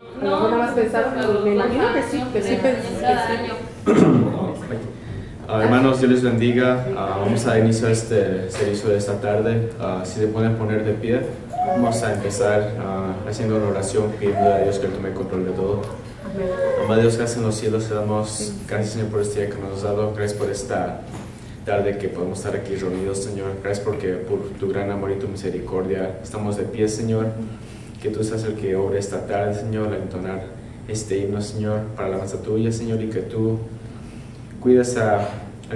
A lo mejor nada más pensaba, me imagino que sí, Hermanos, Dios les bendiga. Vamos a iniciar este servicio de esta tarde. Si se pueden poner de pie, vamos a empezar haciendo una oración, pidiendo a Dios que Él tome control de todo. Amado Dios, gracias en los cielos, te damos gracias, Señor, por este día que nos has dado. Gracias por esta tarde que podemos estar aquí reunidos, Señor. Gracias porque por tu gran amor y tu misericordia estamos de pie, Señor. Que tú seas el que obre esta tarde, Señor, al entonar este himno, Señor, para la alabanza tuya, Señor, y que tú cuides al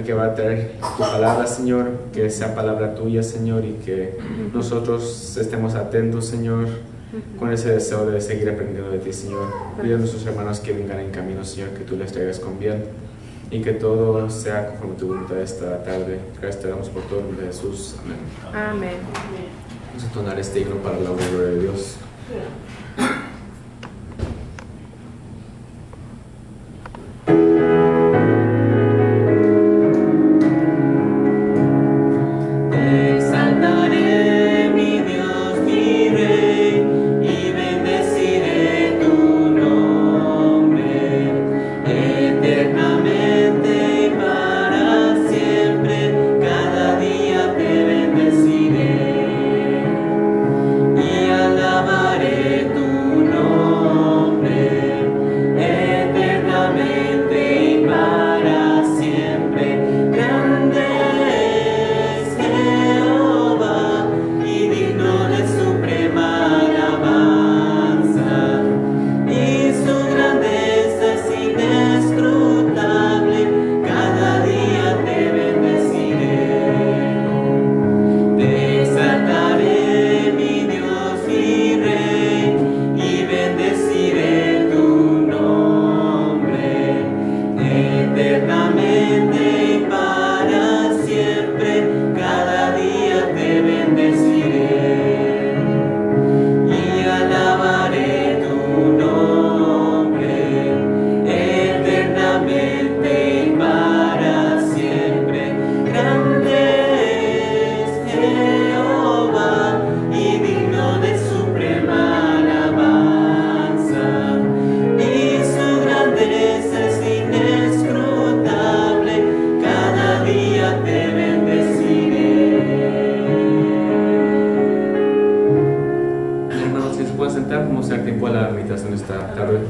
que va a traer tu palabra, Señor, que sea palabra tuya, Señor, y que nosotros estemos atentos, Señor, con ese deseo de seguir aprendiendo de ti, Señor. Cuida a nuestros hermanos que vengan en camino, Señor, que tú les traigas con bien y que todo sea conforme tu voluntad esta tarde. Gracias te damos por todo el nombre de Jesús. Amén. Amén. Vamos a entonar este himno para la gloria de Dios.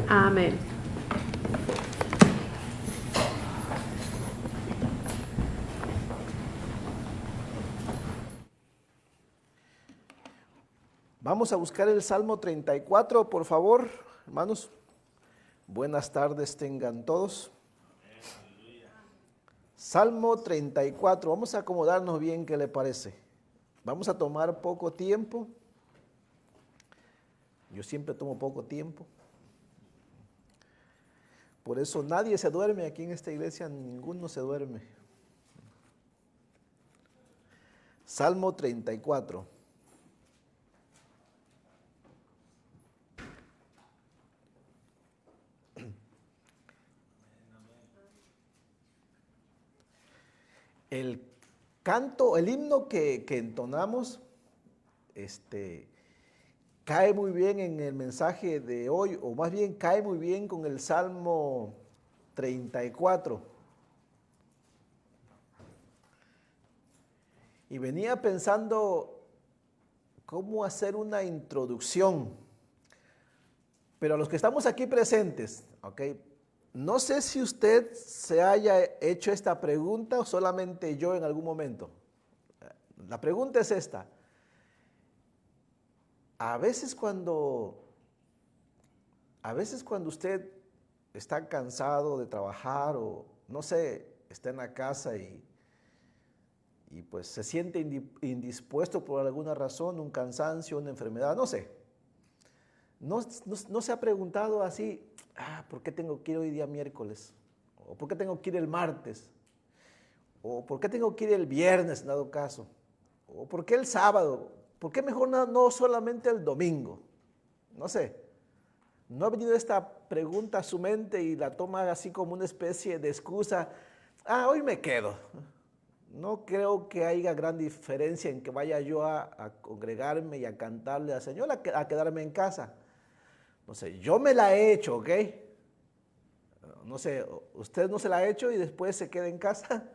Amén. Vamos a buscar el Salmo 34, por favor, hermanos. Buenas tardes tengan todos. Salmo 34, vamos a acomodarnos bien, ¿qué le parece? Vamos a tomar poco tiempo. Yo siempre tomo poco tiempo. Por eso nadie se duerme aquí en esta iglesia, ninguno se duerme. Salmo 34. El canto, el himno que entonamos, cae muy bien en el mensaje de hoy, o más bien cae muy bien con el Salmo 34. Y venía pensando cómo hacer una introducción, pero a los que estamos aquí presentes, ¿ok? No sé si usted se haya hecho esta pregunta o solamente yo en algún momento. La pregunta es esta. A veces cuando usted está cansado de trabajar o no sé, está en la casa y pues se siente indispuesto por alguna razón, un cansancio, una enfermedad, no sé. No se ha preguntado así, ¿por qué tengo que ir hoy día miércoles? ¿O por qué tengo que ir el martes? ¿O por qué tengo que ir el viernes en dado caso? ¿O por qué el sábado? ¿Por qué mejor no solamente el domingo? No sé. ¿No ha venido esta pregunta a su mente y la toma así como una especie de excusa? Hoy me quedo. No creo que haya gran diferencia en que vaya yo a congregarme y a cantarle al Señor a quedarme en casa. No sé, yo me la he hecho, ¿ok? No sé, ¿usted no se la ha hecho y después se queda en casa?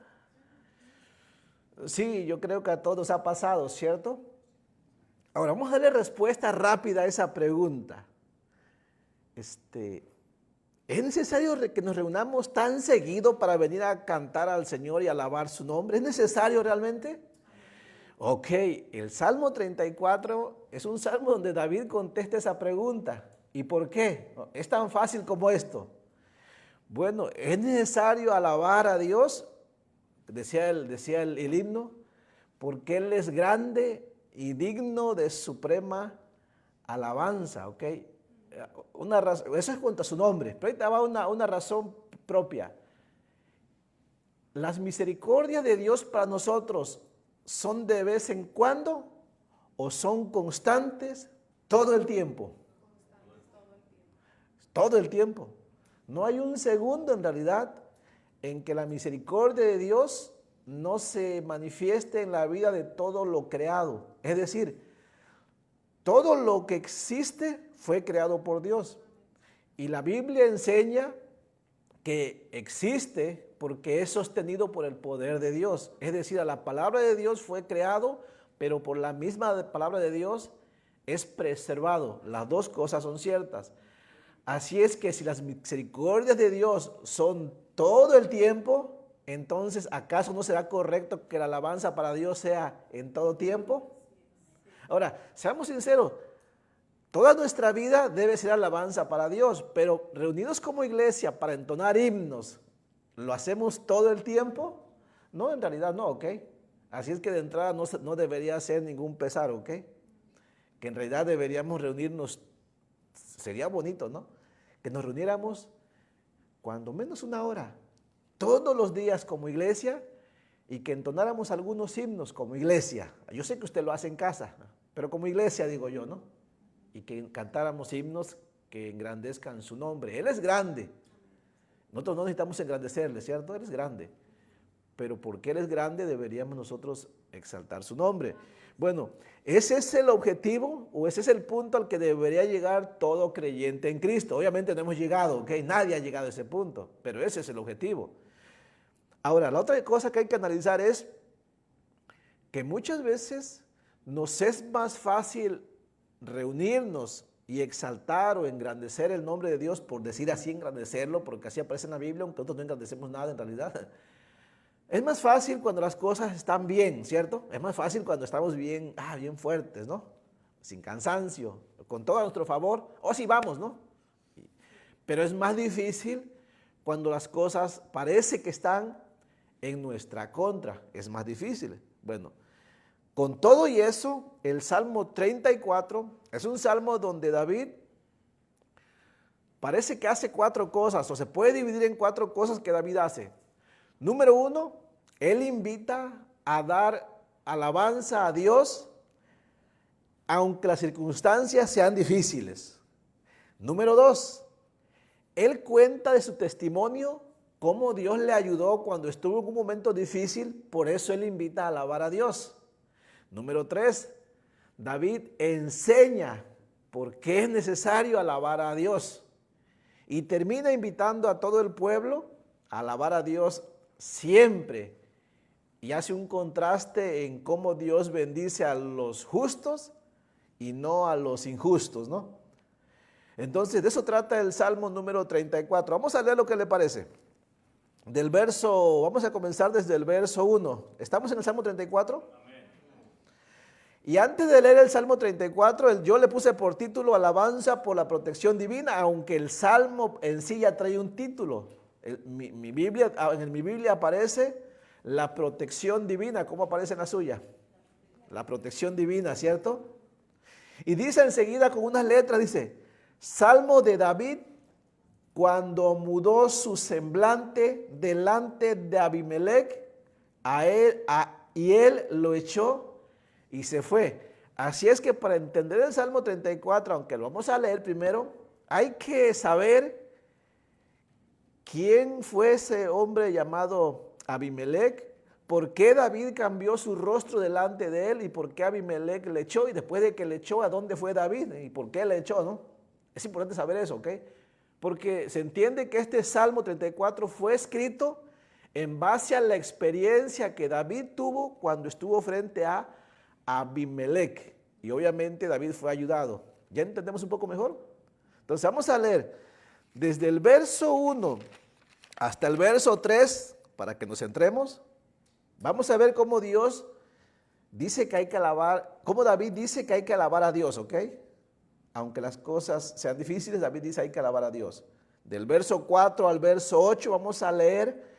Sí, yo creo que a todos ha pasado, ¿cierto? Ahora, vamos a darle respuesta rápida a esa pregunta. ¿Es necesario que nos reunamos tan seguido para venir a cantar al Señor y alabar su nombre? ¿Es necesario realmente? Ok, el Salmo 34 es un salmo donde David contesta esa pregunta. ¿Y por qué? Es tan fácil como esto. Bueno, ¿es necesario alabar a Dios? Decía el himno, porque Él es grande y digno de suprema alabanza, ¿ok? Eso es contra su nombre, pero ahí te va una razón propia. Las misericordias de Dios para nosotros son de vez en cuando o son constantes todo el tiempo. Todo el tiempo. No hay un segundo en realidad en que la misericordia de Dios no se manifieste en la vida de todo lo creado. Es decir, todo lo que existe fue creado por Dios. Y la Biblia enseña que existe porque es sostenido por el poder de Dios. Es decir, la palabra de Dios fue creado, pero por la misma palabra de Dios es preservado. Las dos cosas son ciertas. Así es que si las misericordias de Dios son todo el tiempo, entonces ¿acaso no será correcto que la alabanza para Dios sea en todo tiempo? Ahora, seamos sinceros, toda nuestra vida debe ser alabanza para Dios, pero reunidos como iglesia para entonar himnos, ¿lo hacemos todo el tiempo? No, en realidad no, ¿ok? Así es que de entrada no debería ser ningún pesar, ¿ok? Que en realidad deberíamos reunirnos, sería bonito, ¿no? Que nos reuniéramos cuando menos una hora, todos los días como iglesia, y que entonáramos algunos himnos como iglesia. Yo sé que usted lo hace en casa, pero como iglesia digo yo, ¿no? Y que cantáramos himnos que engrandezcan su nombre. Él es grande. Nosotros no necesitamos engrandecerle, ¿cierto? Él es grande. Pero porque Él es grande deberíamos nosotros exaltar su nombre. Bueno, ese es el objetivo o ese es el punto al que debería llegar todo creyente en Cristo. Obviamente no hemos llegado, ¿ok? Nadie ha llegado a ese punto, pero ese es el objetivo. Ahora, la otra cosa que hay que analizar es que muchas veces nos es más fácil reunirnos y exaltar o engrandecer el nombre de Dios, por decir así, engrandecerlo, porque así aparece en la Biblia, aunque nosotros no engrandecemos nada en realidad. Es más fácil cuando las cosas están bien, ¿cierto? Es más fácil cuando estamos bien, bien fuertes, ¿no? Sin cansancio, con todo a nuestro favor, o si vamos, ¿no? Pero es más difícil cuando las cosas parece que están en nuestra contra, es más difícil. Bueno, con todo y eso, el Salmo 34 es un salmo donde David parece que hace 4 cosas, o se puede dividir en 4 cosas que David hace. Número 1, él invita a dar alabanza a Dios, aunque las circunstancias sean difíciles. Número 2, él cuenta de su testimonio, cómo Dios le ayudó cuando estuvo en un momento difícil, por eso él invita a alabar a Dios. Número 3, David enseña por qué es necesario alabar a Dios. Y termina invitando a todo el pueblo a alabar a Dios siempre. Y hace un contraste en cómo Dios bendice a los justos y no a los injustos, ¿no? Entonces, de eso trata el Salmo número 34. Vamos a leer lo que le parece. Vamos a comenzar desde el verso 1. ¿Estamos en el Salmo 34? Y antes de leer el Salmo 34, yo le puse por título Alabanza por la protección divina, aunque el Salmo en sí ya trae un título. En mi Biblia aparece la protección divina. ¿Cómo aparece en la suya? La protección divina, ¿cierto? Y dice enseguida con unas letras, dice, Salmo de David cuando mudó su semblante delante de Abimelech, y él lo echó y se fue. Así es que para entender el Salmo 34, aunque lo vamos a leer primero, hay que saber quién fue ese hombre llamado Abimelech, por qué David cambió su rostro delante de él y por qué Abimelech le echó, y después de que le echó, ¿a dónde fue David? ¿Y por qué le echó, no? Es importante saber eso, ¿ok? Porque se entiende que este Salmo 34 fue escrito en base a la experiencia que David tuvo cuando estuvo frente a Abimelech. Y obviamente David fue ayudado. ¿Ya entendemos un poco mejor? Entonces vamos a leer desde el verso 1 hasta el verso 3 para que nos centremos. Vamos a ver cómo Dios dice que hay que alabar, cómo David dice que hay que alabar a Dios, ¿ok? Aunque las cosas sean difíciles, David dice hay que alabar a Dios. Del verso 4 al verso 8 vamos a leer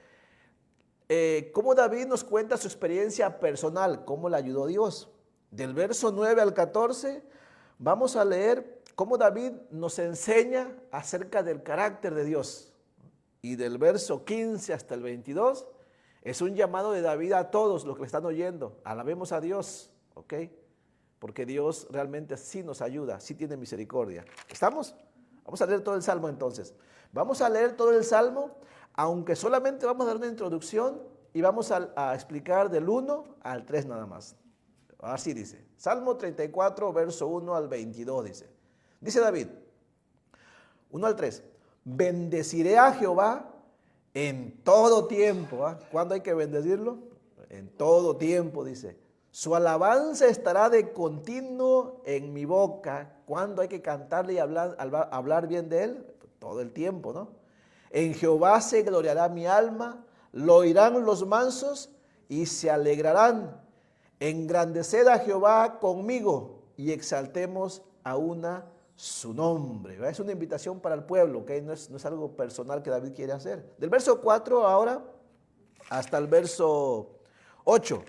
cómo David nos cuenta su experiencia personal, cómo le ayudó Dios. Del verso 9 al 14 vamos a leer cómo David nos enseña acerca del carácter de Dios. Y del verso 15 hasta el 22 es un llamado de David a todos los que le están oyendo. Alabemos a Dios, ¿ok? Porque Dios realmente sí nos ayuda, sí tiene misericordia. ¿Estamos? Vamos a leer todo el Salmo entonces. Vamos a leer todo el Salmo, aunque solamente vamos a dar una introducción y vamos a explicar del 1 al 3 nada más. Así dice, Salmo 34, verso 1 al 22 dice. Dice David, 1 al 3, bendeciré a Jehová en todo tiempo. ¿Cuándo hay que bendecirlo? En todo tiempo, dice. Su alabanza estará de continuo en mi boca. ¿Cuándo hay que cantarle y hablar bien de él? Todo el tiempo, ¿no? En Jehová se gloriará mi alma, lo oirán los mansos y se alegrarán. Engrandeced a Jehová conmigo y exaltemos a una su nombre. ¿Verdad? Es una invitación para el pueblo, ¿ok? No es algo personal que David quiere hacer. Del verso 4 ahora hasta el verso 8.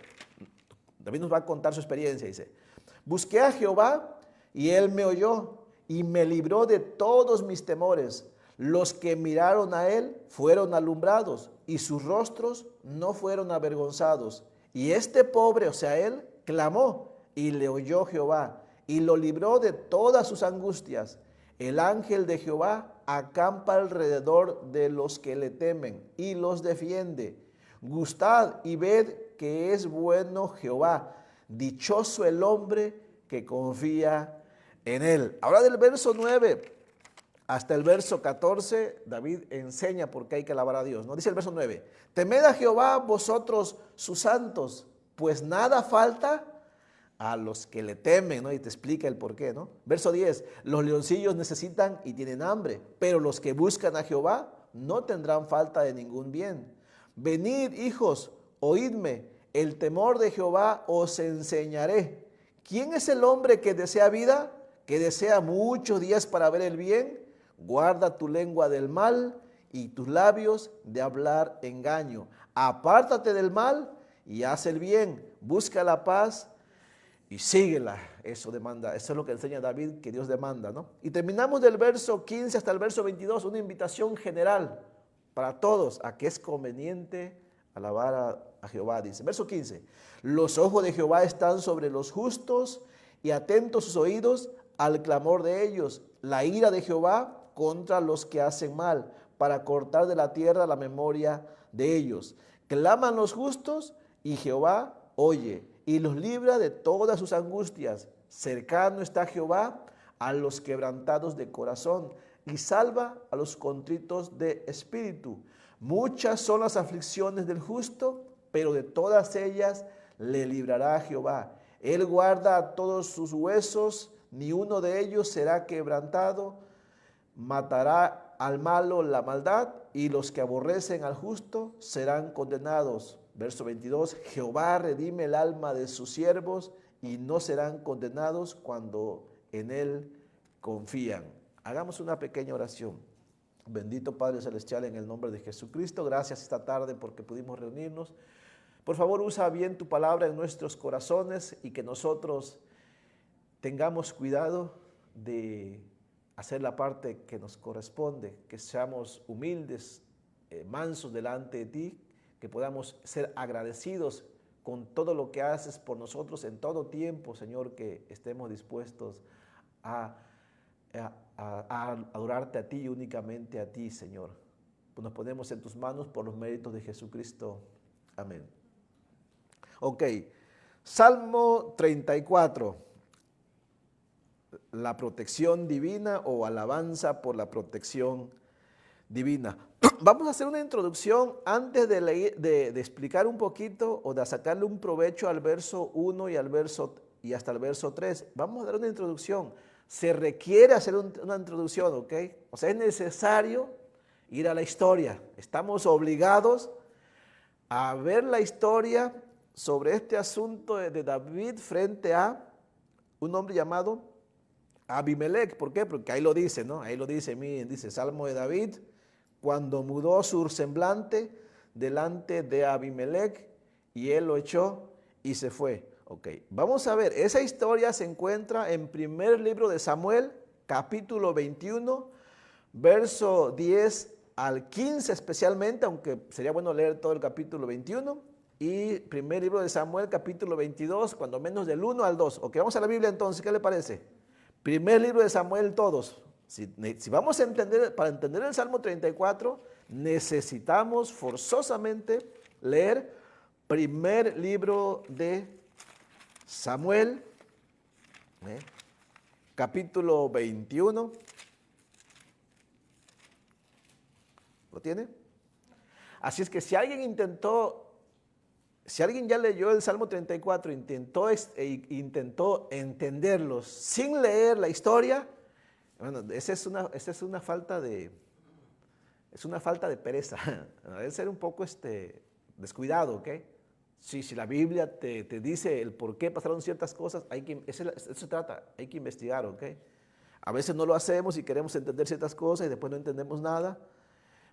David nos va a contar su experiencia, dice, busqué a Jehová y él me oyó y me libró de todos mis temores. Los que miraron a él fueron alumbrados y sus rostros no fueron avergonzados. Y este pobre, o sea, él, clamó y le oyó Jehová y lo libró de todas sus angustias. El ángel de Jehová acampa alrededor de los que le temen y los defiende. Gustad y ved que es bueno Jehová, dichoso el hombre que confía en él. Ahora del verso 9 hasta el verso 14, David enseña por qué hay que alabar a Dios, ¿no? Dice el verso 9, temed a Jehová vosotros sus santos, pues nada falta a los que le temen, ¿no? Y te explica el por qué, ¿no? Verso 10, los leoncillos necesitan y tienen hambre, pero los que buscan a Jehová no tendrán falta de ningún bien. Venid, hijos, oídme, el temor de Jehová os enseñaré. ¿Quién es el hombre que desea vida, que desea muchos días para ver el bien? Guarda tu lengua del mal y tus labios de hablar engaño. Apártate del mal y haz el bien. Busca la paz y síguela. Eso demanda, eso es lo que enseña David, que Dios demanda, ¿no? Y terminamos del verso 15 hasta el verso 22, una invitación general para todos a que es conveniente alabar a Jehová, dice. Verso 15, los ojos de Jehová están sobre los justos y atentos sus oídos al clamor de ellos. La ira de Jehová contra los que hacen mal, para cortar de la tierra la memoria de ellos. Claman los justos y Jehová oye y los libra de todas sus angustias. Cercano está Jehová a los quebrantados de corazón y salva a los contritos de espíritu. Muchas son las aflicciones del justo, pero de todas ellas le librará Jehová. Él guarda a todos sus huesos, ni uno de ellos será quebrantado. Matará al malo la maldad, y los que aborrecen al justo serán condenados. Verso 22, Jehová redime el alma de sus siervos, y no serán condenados cuando en él confían. Hagamos una pequeña oración. Bendito Padre Celestial, en el nombre de Jesucristo, gracias esta tarde porque pudimos reunirnos. Por favor, usa bien tu palabra en nuestros corazones y que nosotros tengamos cuidado de hacer la parte que nos corresponde, que seamos humildes, mansos delante de ti, que podamos ser agradecidos con todo lo que haces por nosotros en todo tiempo, Señor, que estemos dispuestos a adorarte a ti y únicamente a ti, Señor. Pues nos ponemos en tus manos por los méritos de Jesucristo. Amén. Ok, Salmo 34. la protección divina o alabanza por la protección divina. Vamos a hacer una introducción antes de explicar un poquito o de sacarle un provecho al verso 1 y hasta el verso 3. Vamos a dar una introducción. Se requiere hacer una introducción, ¿ok? O sea, es necesario ir a la historia. Estamos obligados a ver la historia sobre este asunto de David frente a un hombre llamado Abimelech. ¿Por qué? Porque ahí lo dice, ¿no? Ahí lo dice, miren, dice Salmo de David, cuando mudó su semblante delante de Abimelech y él lo echó y se fue. Ok, vamos a ver, esa historia se encuentra en primer libro de Samuel, capítulo 21, verso 10 al 15 especialmente, aunque sería bueno leer todo el capítulo 21, y primer libro de Samuel, capítulo 22, cuando menos del 1 al 2. Ok, vamos a la Biblia entonces, ¿qué le parece? Primer libro de Samuel todos. Si vamos a entender, para entender el Salmo 34, necesitamos forzosamente leer primer libro de Samuel, capítulo 21. ¿Lo tiene? Así es que si alguien ya leyó el Salmo 34, intentó entenderlos sin leer la historia, bueno, esa es una falta de pereza. Debe ser un poco descuidado, ¿ok? Si la Biblia te dice el por qué pasaron ciertas cosas, eso se trata, hay que investigar, ¿ok? A veces no lo hacemos y queremos entender ciertas cosas y después no entendemos nada,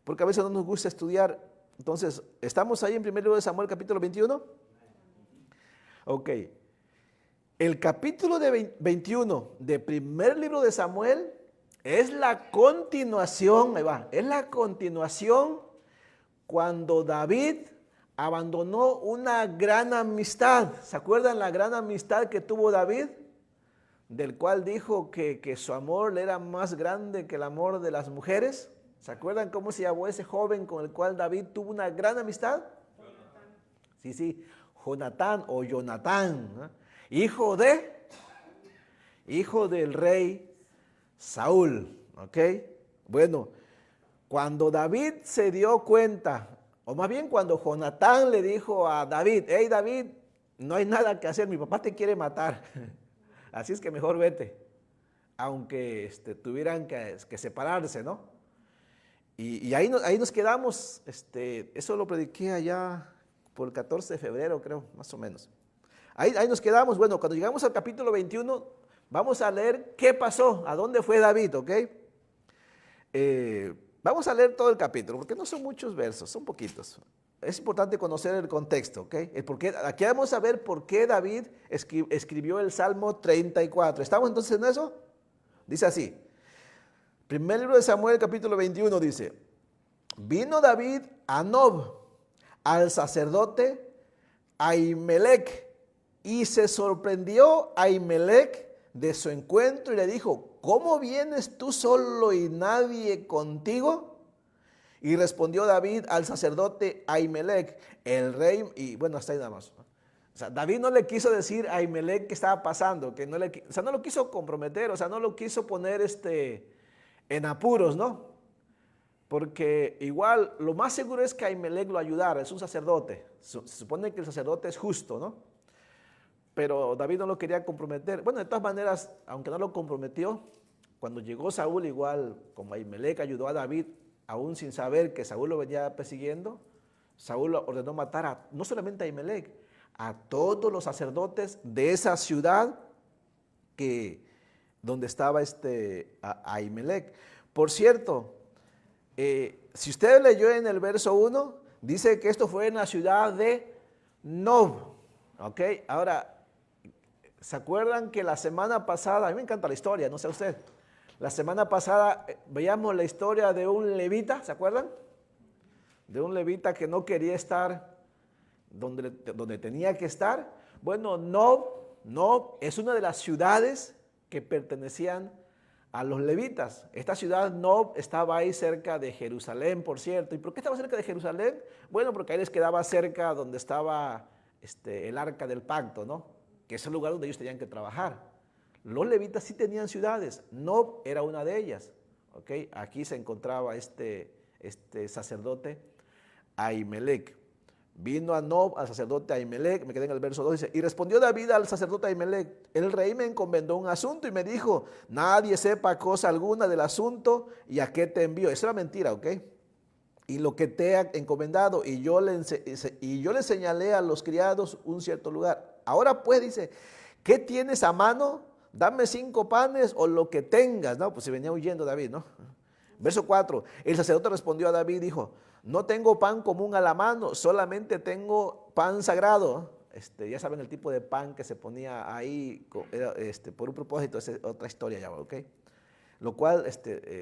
porque a veces no nos gusta estudiar. Entonces, ¿estamos ahí en primer libro de Samuel, capítulo 21? Ok. El capítulo 21 de primer libro de Samuel es la continuación, ahí va, es la continuación cuando David abandonó una gran amistad. ¿Se acuerdan la gran amistad que tuvo David? Del cual dijo que su amor le era más grande que el amor de las mujeres. ¿Se acuerdan cómo se llamó ese joven con el cual David tuvo una gran amistad? Jonatán. Sí, Jonatán o Jonatán, ¿no? Hijo del rey Saúl, ¿ok? Bueno, cuando David se dio cuenta, o más bien cuando Jonatán le dijo a David, hey David, no hay nada que hacer, mi papá te quiere matar, así es que mejor vete, aunque tuvieran que separarse, ¿no? Y ahí nos quedamos, eso lo prediqué allá por el 14 de febrero, creo, más o menos. Ahí nos quedamos. Bueno, cuando llegamos al capítulo 21, vamos a leer qué pasó, a dónde fue David, ¿ok? Vamos a leer todo el capítulo, porque no son muchos versos, son poquitos. Es importante conocer el contexto, ¿ok? Aquí vamos a ver por qué David escribió el Salmo 34. ¿Estamos entonces en eso? Dice así. Primer libro de Samuel, capítulo 21, dice, vino David a Nob, al sacerdote Ahimelech, y se sorprendió Ahimelech de su encuentro y le dijo, ¿cómo vienes tú solo y nadie contigo? Y respondió David al sacerdote Ahimelech, el rey, y bueno, hasta ahí nada más. O sea, David no le quiso decir a Ahimelech qué estaba pasando, no lo quiso comprometer, o sea, no lo quiso poner en apuros, ¿no? Porque igual lo más seguro es que Ahimelech lo ayudara, es un sacerdote. Se supone que el sacerdote es justo, ¿no? Pero David no lo quería comprometer. Bueno, de todas maneras, aunque no lo comprometió, cuando llegó Saúl, igual como Ahimelech ayudó a David, aún sin saber que Saúl lo venía persiguiendo, Saúl ordenó matar no solamente a Ahimelech, a todos los sacerdotes de esa ciudad donde estaba Ahimelech. Por cierto, si usted leyó en el verso 1, dice que esto fue en la ciudad de Nob. ¿Ok? Ahora, ¿se acuerdan que la semana pasada, a mí me encanta la historia, no sé usted, la semana pasada veíamos la historia de un levita, ¿se acuerdan? De un levita que no quería estar donde tenía que estar. Bueno, Nob es una de las ciudades que pertenecían a los levitas. Esta ciudad Nob estaba ahí cerca de Jerusalén, por cierto. ¿Y por qué estaba cerca de Jerusalén? Bueno, porque ahí les quedaba cerca donde estaba el arca del pacto, ¿no? Que es el lugar donde ellos tenían que trabajar. Los levitas sí tenían ciudades, Nob era una de ellas. ¿Okay? Aquí se encontraba este sacerdote Ahimelech. Vino a Nob, al sacerdote Ahimelech, me quedé en el verso 2, dice, y respondió David al sacerdote Ahimelech, el rey me encomendó un asunto y me dijo, nadie sepa cosa alguna del asunto y a qué te envío. Eso era mentira, ¿ok? Y lo que te ha encomendado, y yo le señalé a los criados un cierto lugar. Ahora pues, dice, ¿qué tienes a mano? Dame 5 panes o lo que tengas. No, pues se venía huyendo David, ¿no? Verso 4, el sacerdote respondió a David, dijo, no tengo pan común a la mano, solamente tengo pan sagrado. Ya saben el tipo de pan que se ponía ahí por un propósito, esa es otra historia ya, ¿ok? Lo cual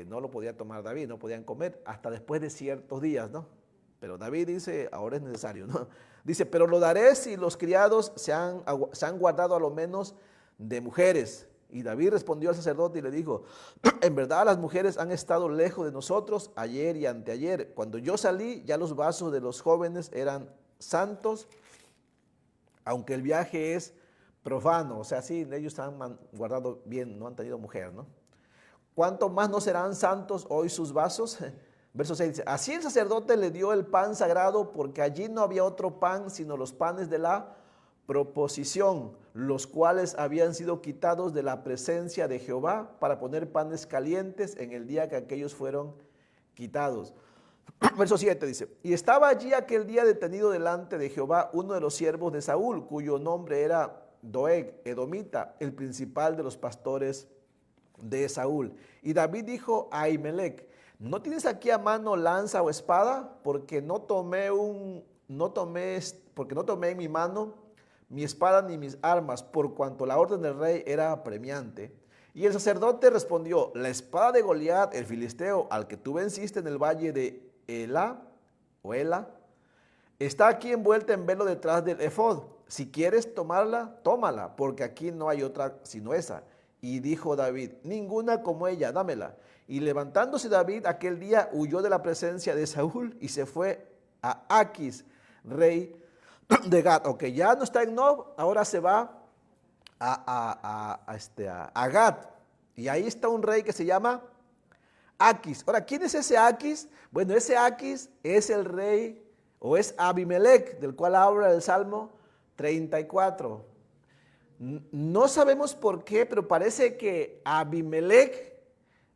no lo podía tomar David, no podían comer hasta después de ciertos días, ¿no? Pero David dice, ahora es necesario, ¿no? Dice, pero lo daré si los criados se han guardado a lo menos de mujeres. Y David respondió al sacerdote y le dijo, en verdad las mujeres han estado lejos de nosotros ayer y anteayer. Cuando yo salí, ya los vasos de los jóvenes eran santos, aunque el viaje es profano. O sea, sí, ellos han guardado bien, no han tenido mujer, ¿no? ¿Cuánto más no serán santos hoy sus vasos? Verso 6 dice, así el sacerdote le dio el pan sagrado porque allí no había otro pan sino los panes de la proposición, los cuales habían sido quitados de la presencia de Jehová para poner panes calientes en el día que aquellos fueron quitados. Verso 7 dice, y estaba allí aquel día detenido delante de Jehová uno de los siervos de Saúl, cuyo nombre era Doeg, edomita, el principal de los pastores de Saúl. Y David dijo a Ahimelech, ¿no tienes aquí a mano lanza o espada? Porque no tomé en mi mano mi espada ni mis armas, por cuanto la orden del rey era apremiante. Y el sacerdote respondió, la espada de Goliat, el filisteo, al que tú venciste en el valle de Ela, está aquí envuelta en velo detrás del efod. Si quieres tomarla, tómala, porque aquí no hay otra sino esa. Y dijo David, ninguna como ella, dámela. Y levantándose David aquel día, huyó de la presencia de Saúl y se fue a Aquis, rey de Gat. Ok, ya no está en Nob, ahora se va a Gat. Y ahí está un rey que se llama Aquis. Ahora, ¿quién es ese Aquis? Bueno, ese Aquis es el rey, o es Abimelech, del cual habla el Salmo 34. No sabemos por qué, pero parece que Abimelech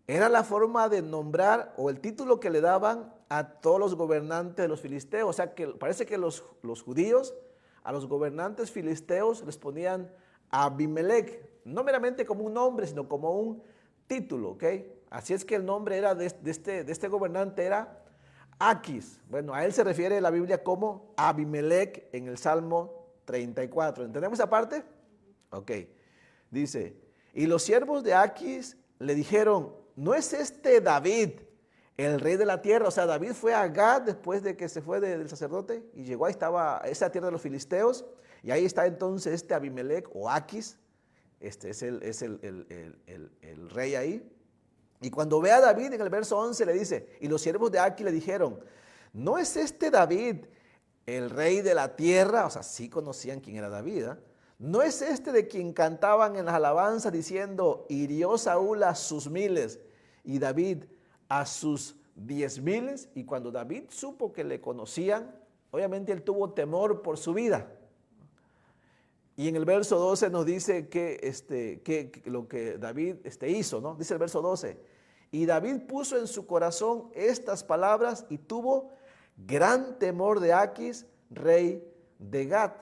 era la forma de nombrar, o el título que le daban a todos los gobernantes de los filisteos. O sea, que parece que los judíos a los gobernantes filisteos les ponían Abimelech, no meramente como un nombre, sino como un título, ¿ok? Así es que el nombre era de este gobernante era Aquis. Bueno, a él se refiere la Biblia como Abimelech en el Salmo 34. ¿Entendemos esa parte? Ok. Dice, y los siervos de Aquis le dijeron, ¿no es este David el rey de la tierra? O sea, David fue a Gad después de que se fue del sacerdote y llegó, ahí estaba esa tierra de los filisteos, y ahí está entonces este Abimelech o Aquis, es el rey ahí. Y cuando ve a David en el verso 11 le dice, y los siervos de Aquis le dijeron, ¿no es este David el rey de la tierra? O sea, sí conocían quién era David, ¿eh? ¿No es este de quien cantaban en las alabanzas diciendo, hirió Saúl a sus 1000 y David a sus 10,000? Y cuando David supo que le conocían, obviamente él tuvo temor por su vida. Y en el verso 12 nos dice que lo que David hizo, ¿no? Dice el verso 12, y David puso en su corazón estas palabras y tuvo gran temor de Aquis, rey de Gat,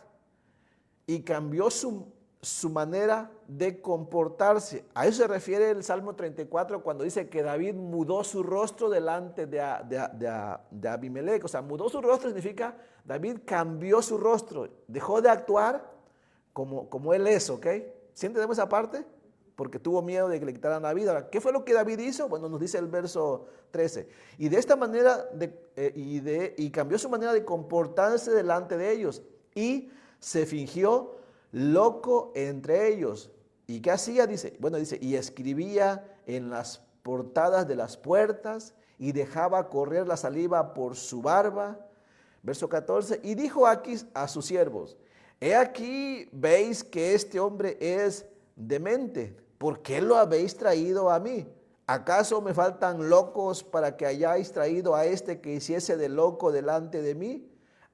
y cambió su manera de comportarse. A eso se refiere el Salmo 34 cuando dice que David mudó su rostro delante de Abimelech. O sea, mudó su rostro significa David cambió su rostro, dejó de actuar como él es, ¿ok? ¿Sí entendemos esa parte? Porque tuvo miedo de que le quitaran la vida. Ahora, ¿qué fue lo que David hizo? Bueno, nos dice el verso 13. Y de esta manera, y cambió su manera de comportarse delante de ellos. Y se fingió loco entre ellos. ¿Y qué hacía? Dice, y escribía en las portadas de las puertas y dejaba correr la saliva por su barba. Verso 14, y dijo Aquis a sus siervos, he aquí, veis que este hombre es demente. ¿por qué lo habéis traído a mí? ¿Acaso me faltan locos para que hayáis traído a este que hiciese de loco delante de mí?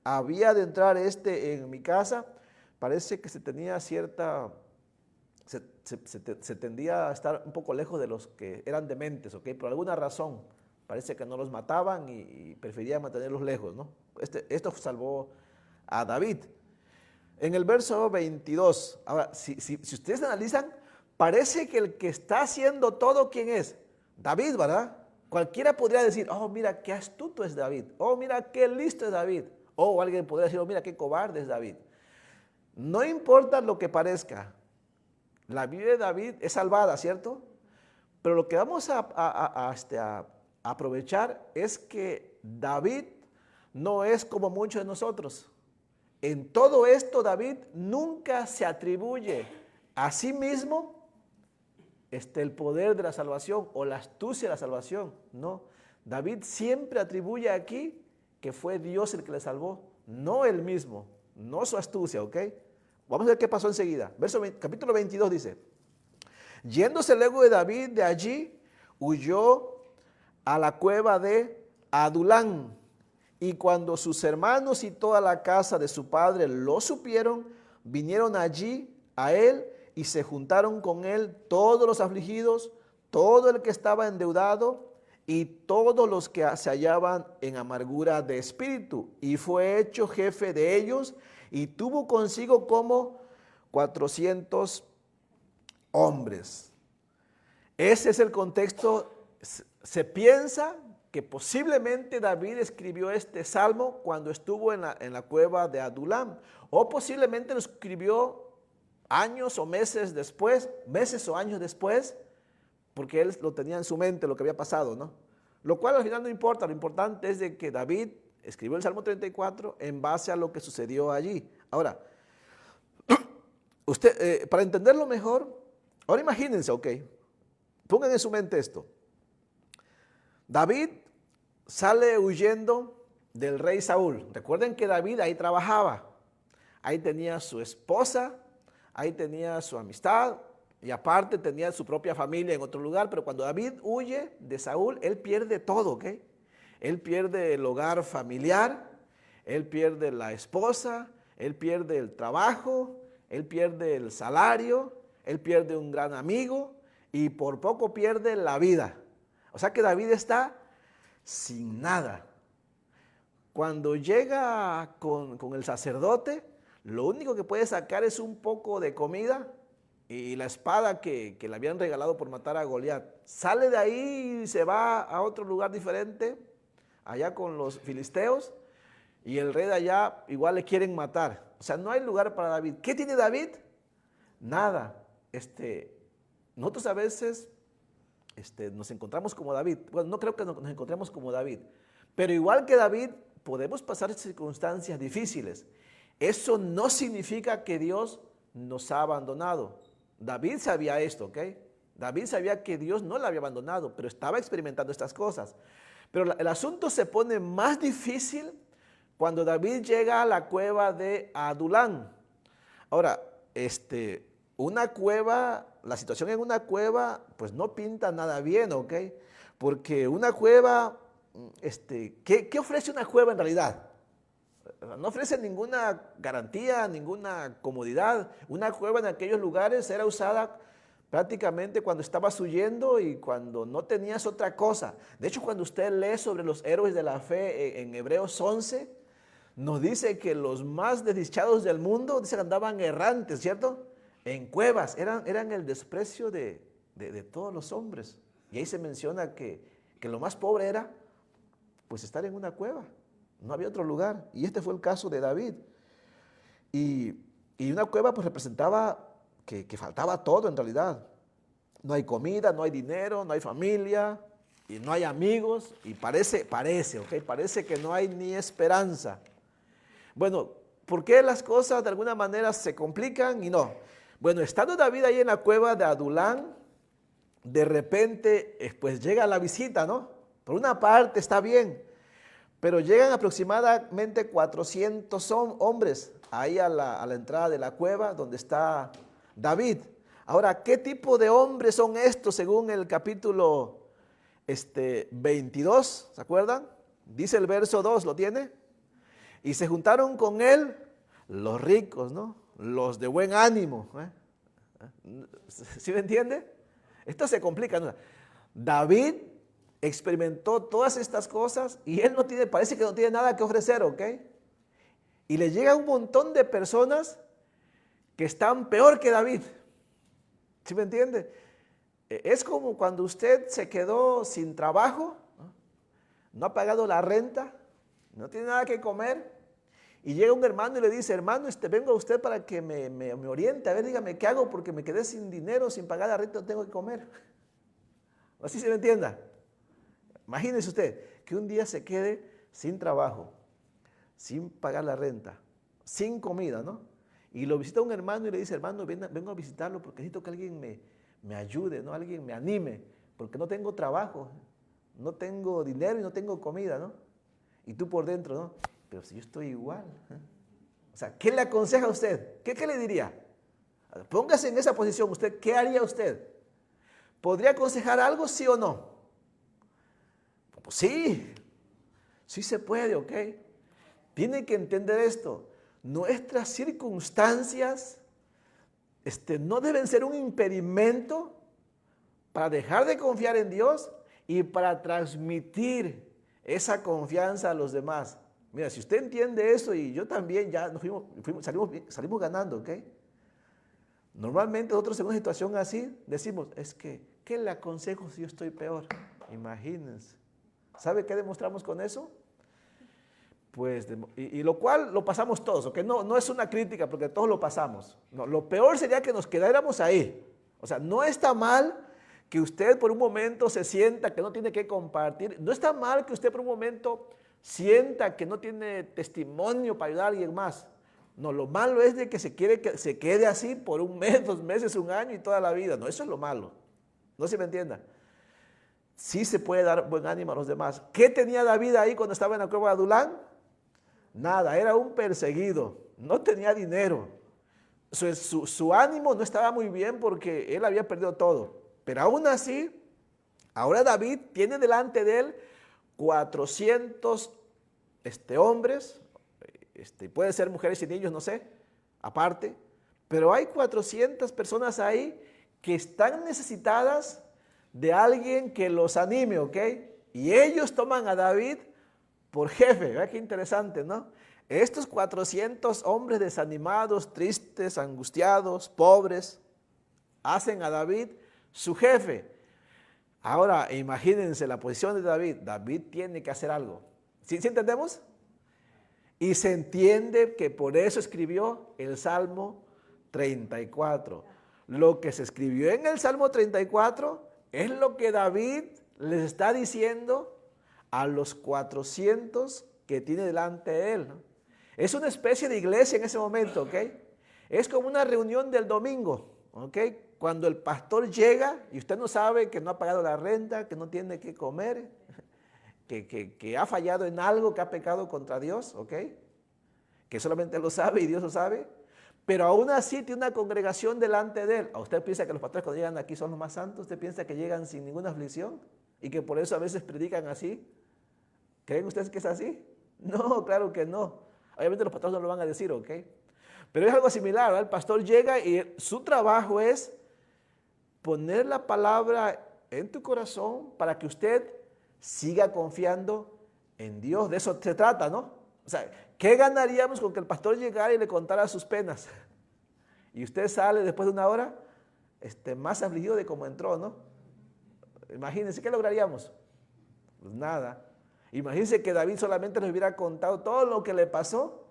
¿Había de entrar este en mi casa? Parece que se tenía cierta, se tendía a estar un poco lejos de los que eran dementes, ¿ok? Por alguna razón, parece que no los mataban y preferían mantenerlos lejos, ¿no? Esto salvó a David. En el verso 22, ahora, si ustedes analizan, parece que el que está haciendo todo, ¿quién es? David, ¿verdad? Cualquiera podría decir, oh, mira qué astuto es David. Oh, mira qué listo es David. O alguien podría decir, oh, mira qué cobarde es David. No importa lo que parezca, la vida de David es salvada, ¿cierto? Pero lo que vamos a aprovechar es que David no es como muchos de nosotros. En todo esto David nunca se atribuye a sí mismo el poder de la salvación o la astucia de la salvación. No, David siempre atribuye aquí que fue Dios el que le salvó, no él mismo, no su astucia, ¿ok? Vamos a ver qué pasó enseguida. Capítulo 22 dice, yéndose luego de David de allí, huyó a la cueva de Adulán. Y cuando sus hermanos y toda la casa de su padre lo supieron, vinieron allí a él y se juntaron con él todos los afligidos, todo el que estaba endeudado y todos los que se hallaban en amargura de espíritu. Y fue hecho jefe de ellos y tuvo consigo como 400 hombres. Ese es el contexto. Se piensa que posiblemente David escribió este salmo cuando estuvo en la cueva de Adulam, o posiblemente lo escribió años o meses después, meses o años después, porque él lo tenía en su mente lo que había pasado, ¿no? Lo cual al final no importa, lo importante es de que David escribió el Salmo 34 en base a lo que sucedió allí. Ahora, para entenderlo mejor, ahora imagínense, ok, pongan en su mente esto. David sale huyendo del rey Saúl. Recuerden que David ahí trabajaba, ahí tenía su esposa, ahí tenía su amistad y aparte tenía su propia familia en otro lugar. Pero cuando David huye de Saúl, él pierde todo, ¿ok? Él pierde el hogar familiar, él pierde la esposa, él pierde el trabajo, él pierde el salario, él pierde un gran amigo y por poco pierde la vida. O sea que David está sin nada. Cuando llega con el sacerdote, lo único que puede sacar es un poco de comida y la espada que le habían regalado por matar a Goliat. Sale de ahí y se va a otro lugar diferente, allá con los filisteos, y el rey de allá igual le quieren matar. O sea, no hay lugar para David. ¿Qué tiene David? Nada. Nosotros a veces nos encontramos como David. Bueno, no creo que nos encontremos como David, pero igual que David podemos pasar circunstancias difíciles. Eso no significa que Dios nos ha abandonado. David sabía esto, ¿ok? David sabía que Dios no le había abandonado, pero estaba experimentando estas cosas. Pero el asunto se pone más difícil cuando David llega a la cueva de Adulán. Ahora, una cueva, la situación en una cueva, pues no pinta nada bien, ¿ok? Porque una cueva, ¿qué ofrece una cueva en realidad? No ofrece ninguna garantía, ninguna comodidad. Una cueva en aquellos lugares era usada prácticamente cuando estabas huyendo y cuando no tenías otra cosa. De hecho, cuando usted lee sobre los héroes de la fe en Hebreos 11, nos dice que los más desdichados del mundo, dice que andaban errantes, ¿cierto? En cuevas, eran el desprecio de todos los hombres. Y ahí se menciona que lo más pobre era pues estar en una cueva. No había otro lugar. Y este fue el caso de David. Y una cueva pues representaba que faltaba todo en realidad. No hay comida, no hay dinero, no hay familia, y no hay amigos. Y parece que no hay ni esperanza. Bueno, ¿por qué las cosas de alguna manera se complican y no? Bueno, estando David ahí en la cueva de Adulán, de repente pues llega la visita, ¿no? Por una parte está bien, pero llegan aproximadamente 400 hombres ahí a la entrada de la cueva donde está David. Ahora, ¿qué tipo de hombres son estos según el capítulo 22? ¿Se acuerdan? Dice el verso 2, ¿lo tiene? Y se juntaron con él los ricos, ¿no? Los de buen ánimo. ¿Sí me entiende? Esto se complica, ¿no? David experimentó todas estas cosas y él parece que no tiene nada que ofrecer, ¿ok? Y le llega un montón de personas que están peor que David. ¿Sí me entiende? Es como cuando usted se quedó sin trabajo, no ha pagado la renta, no tiene nada que comer, y llega un hermano y le dice, hermano, vengo a usted para que me oriente, a ver, dígame qué hago porque me quedé sin dinero, sin pagar la renta, no tengo que comer. Así se me entienda. Imagínese usted que un día se quede sin trabajo, sin pagar la renta, sin comida, ¿no? Y lo visita un hermano y le dice, hermano, vengo a visitarlo porque necesito que alguien me ayude, ¿no? Alguien me anime, porque no tengo trabajo, no tengo dinero y no tengo comida, ¿no? Y tú por dentro, ¿no? Pero si yo estoy igual. O sea, ¿qué le aconseja a usted? ¿Qué le diría? Póngase en esa posición, usted, ¿qué haría usted? ¿Podría aconsejar algo, sí o no? Pues sí, sí se puede, ¿ok? Tiene que entender esto. Nuestras circunstancias no deben ser un impedimento para dejar de confiar en Dios y para transmitir esa confianza a los demás. Mira, si usted entiende eso y yo también, ya salimos ganando, ¿ok? Normalmente nosotros en una situación así decimos, ¿qué le aconsejo si yo estoy peor? Imagínense. ¿Sabe qué demostramos con eso? Pues, y lo cual lo pasamos todos, ¿ok? No es una crítica porque todos lo pasamos. No, lo peor sería que nos quedáramos ahí. O sea, no está mal que usted por un momento se sienta que no tiene que compartir. No está mal que usted por un momento sienta que no tiene testimonio para ayudar a alguien más. No, lo malo es de que se quede así por un mes, 2 meses, 1 año y toda la vida. No, eso es lo malo. No se me entienda. Sí se puede dar buen ánimo a los demás. ¿Qué tenía David ahí cuando estaba en la cueva de Adulán? Nada, era un perseguido, no tenía dinero. Su ánimo no estaba muy bien porque él había perdido todo. Pero aún así, ahora David tiene delante de él 400 hombres, puede ser mujeres y niños, no sé, aparte. Pero hay 400 personas ahí que están necesitadas de alguien que los anime, ¿ok? Y ellos toman a David por jefe. Vea qué interesante, ¿no? Estos 400 hombres desanimados, tristes, angustiados, pobres, hacen a David su jefe. Ahora, imagínense la posición de David. David tiene que hacer algo. ¿Sí entendemos? Y se entiende que por eso escribió el Salmo 34. Lo que se escribió en el Salmo 34 es lo que David les está diciendo a los 400 que tiene delante de él, ¿no? Es una especie de iglesia en ese momento, ¿ok? Es como una reunión del domingo, ¿ok? Cuando el pastor llega y usted no sabe que no ha pagado la renta, que no tiene que comer, que ha fallado en algo, que ha pecado contra Dios, ¿ok? Que solamente él lo sabe y Dios lo sabe. Pero aún así tiene una congregación delante de él. ¿A usted piensa que los pastores cuando llegan aquí son los más santos? ¿Usted piensa que llegan sin ninguna aflicción? Y que por eso a veces predican así. ¿Creen ustedes que es así? No, claro que no. Obviamente los pastores no lo van a decir, ¿ok? Pero es algo similar, ¿verdad? El pastor llega y su trabajo es poner la palabra en tu corazón para que usted siga confiando en Dios. De eso se trata, ¿no? O sea, ¿qué ganaríamos con que el pastor llegara y le contara sus penas? Y usted sale después de 1 hora más afligido de cómo entró, ¿no? Imagínense, ¿qué lograríamos? Pues nada. Imagínense que David solamente les hubiera contado todo lo que le pasó.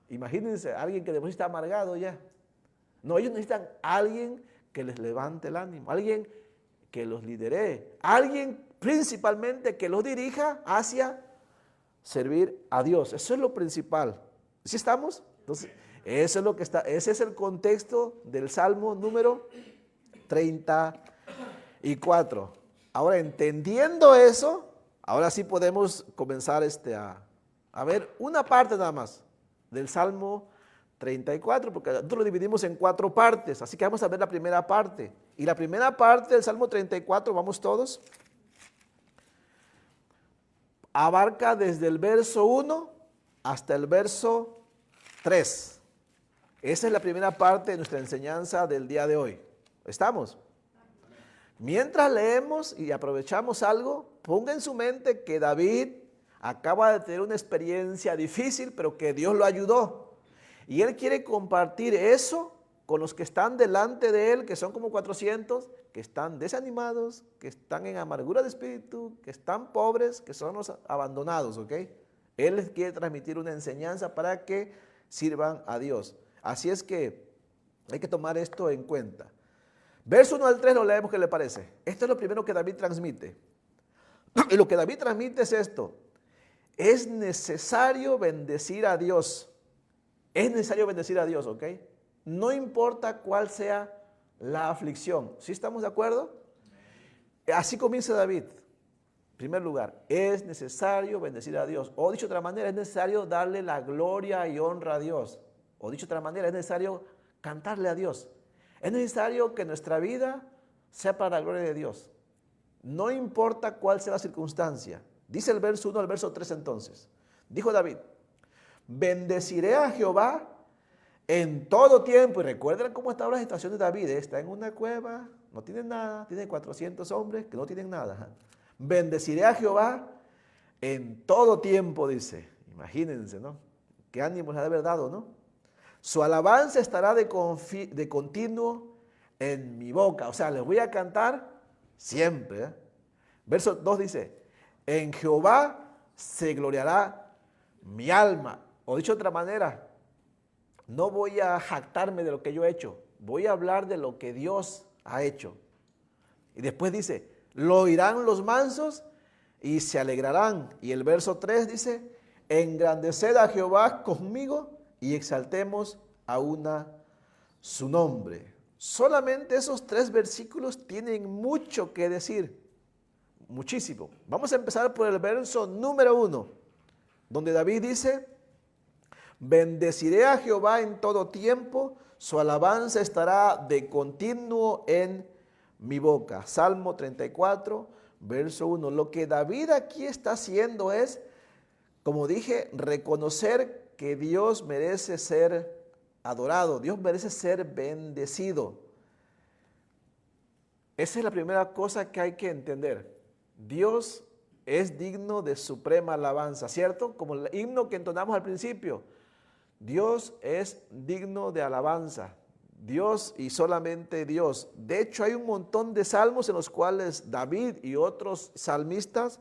Imagínense, alguien que después está amargado ya. No, ellos necesitan alguien que les levante el ánimo, alguien que los lidere, alguien principalmente que los dirija hacia servir a Dios. Eso es lo principal. ¿Sí estamos? Entonces, eso es lo que está, ese es el contexto del Salmo número 34. Ahora, entendiendo eso, ahora sí podemos comenzar a ver una parte nada más del Salmo 34, porque nosotros lo dividimos en 4 partes, así que vamos a ver la primera parte. Y la primera parte del Salmo 34, vamos todos, abarca desde el verso 1 hasta el verso 3. Esa es la primera parte de nuestra enseñanza del día de hoy. ¿Estamos? Mientras leemos y aprovechamos algo, ponga en su mente que David acaba de tener una experiencia difícil, pero que Dios lo ayudó. Y él quiere compartir eso con los que están delante de él, que son como 400, que están desanimados, que están en amargura de espíritu, que están pobres, que son los abandonados, ¿ok? Él les quiere transmitir una enseñanza para que sirvan a Dios. Así es que hay que tomar esto en cuenta. Verso 1 al 3 lo leemos, ¿qué le parece? Esto es lo primero que David transmite. Y lo que David transmite es esto. Es necesario bendecir a Dios. Es necesario bendecir a Dios, ¿ok? No importa cuál sea la aflicción. ¿Sí estamos de acuerdo? Así comienza David. En primer lugar, es necesario bendecir a Dios. O dicho de otra manera, es necesario darle la gloria y honra a Dios. O dicho de otra manera, es necesario cantarle a Dios. Es necesario que nuestra vida sea para la gloria de Dios. No importa cuál sea la circunstancia. Dice el verso 1 al verso 3 entonces. Dijo David, bendeciré a Jehová en todo tiempo. Y recuerden cómo estaba la situación de David. Está en una cueva, no tiene nada, tiene 400 hombres que no tienen nada. Bendeciré a Jehová en todo tiempo, dice. Imagínense, ¿no? Qué ánimo le ha de haber dado, ¿no? Su alabanza estará de continuo en mi boca. O sea, les voy a cantar siempre. Verso 2 dice, en Jehová se gloriará mi alma. O dicho de otra manera, no voy a jactarme de lo que yo he hecho. Voy a hablar de lo que Dios ha hecho. Y después dice, lo oirán los mansos y se alegrarán. Y el verso 3 dice, engrandeced a Jehová conmigo y exaltemos a una su nombre. Solamente esos 3 versículos tienen mucho que decir, muchísimo. Vamos a empezar por el verso número 1, donde David dice, bendeciré a Jehová en todo tiempo, su alabanza estará de continuo en mi boca. Salmo 34, verso 1. Lo que David aquí está haciendo es, como dije, reconocer que Dios merece ser adorado, Dios merece ser bendecido. Esa es la primera cosa que hay que entender. Dios es digno de suprema alabanza, ¿cierto? Como el himno que entonamos al principio. Dios es digno de alabanza. Dios y solamente Dios. De hecho, hay un montón de salmos en los cuales David y otros salmistas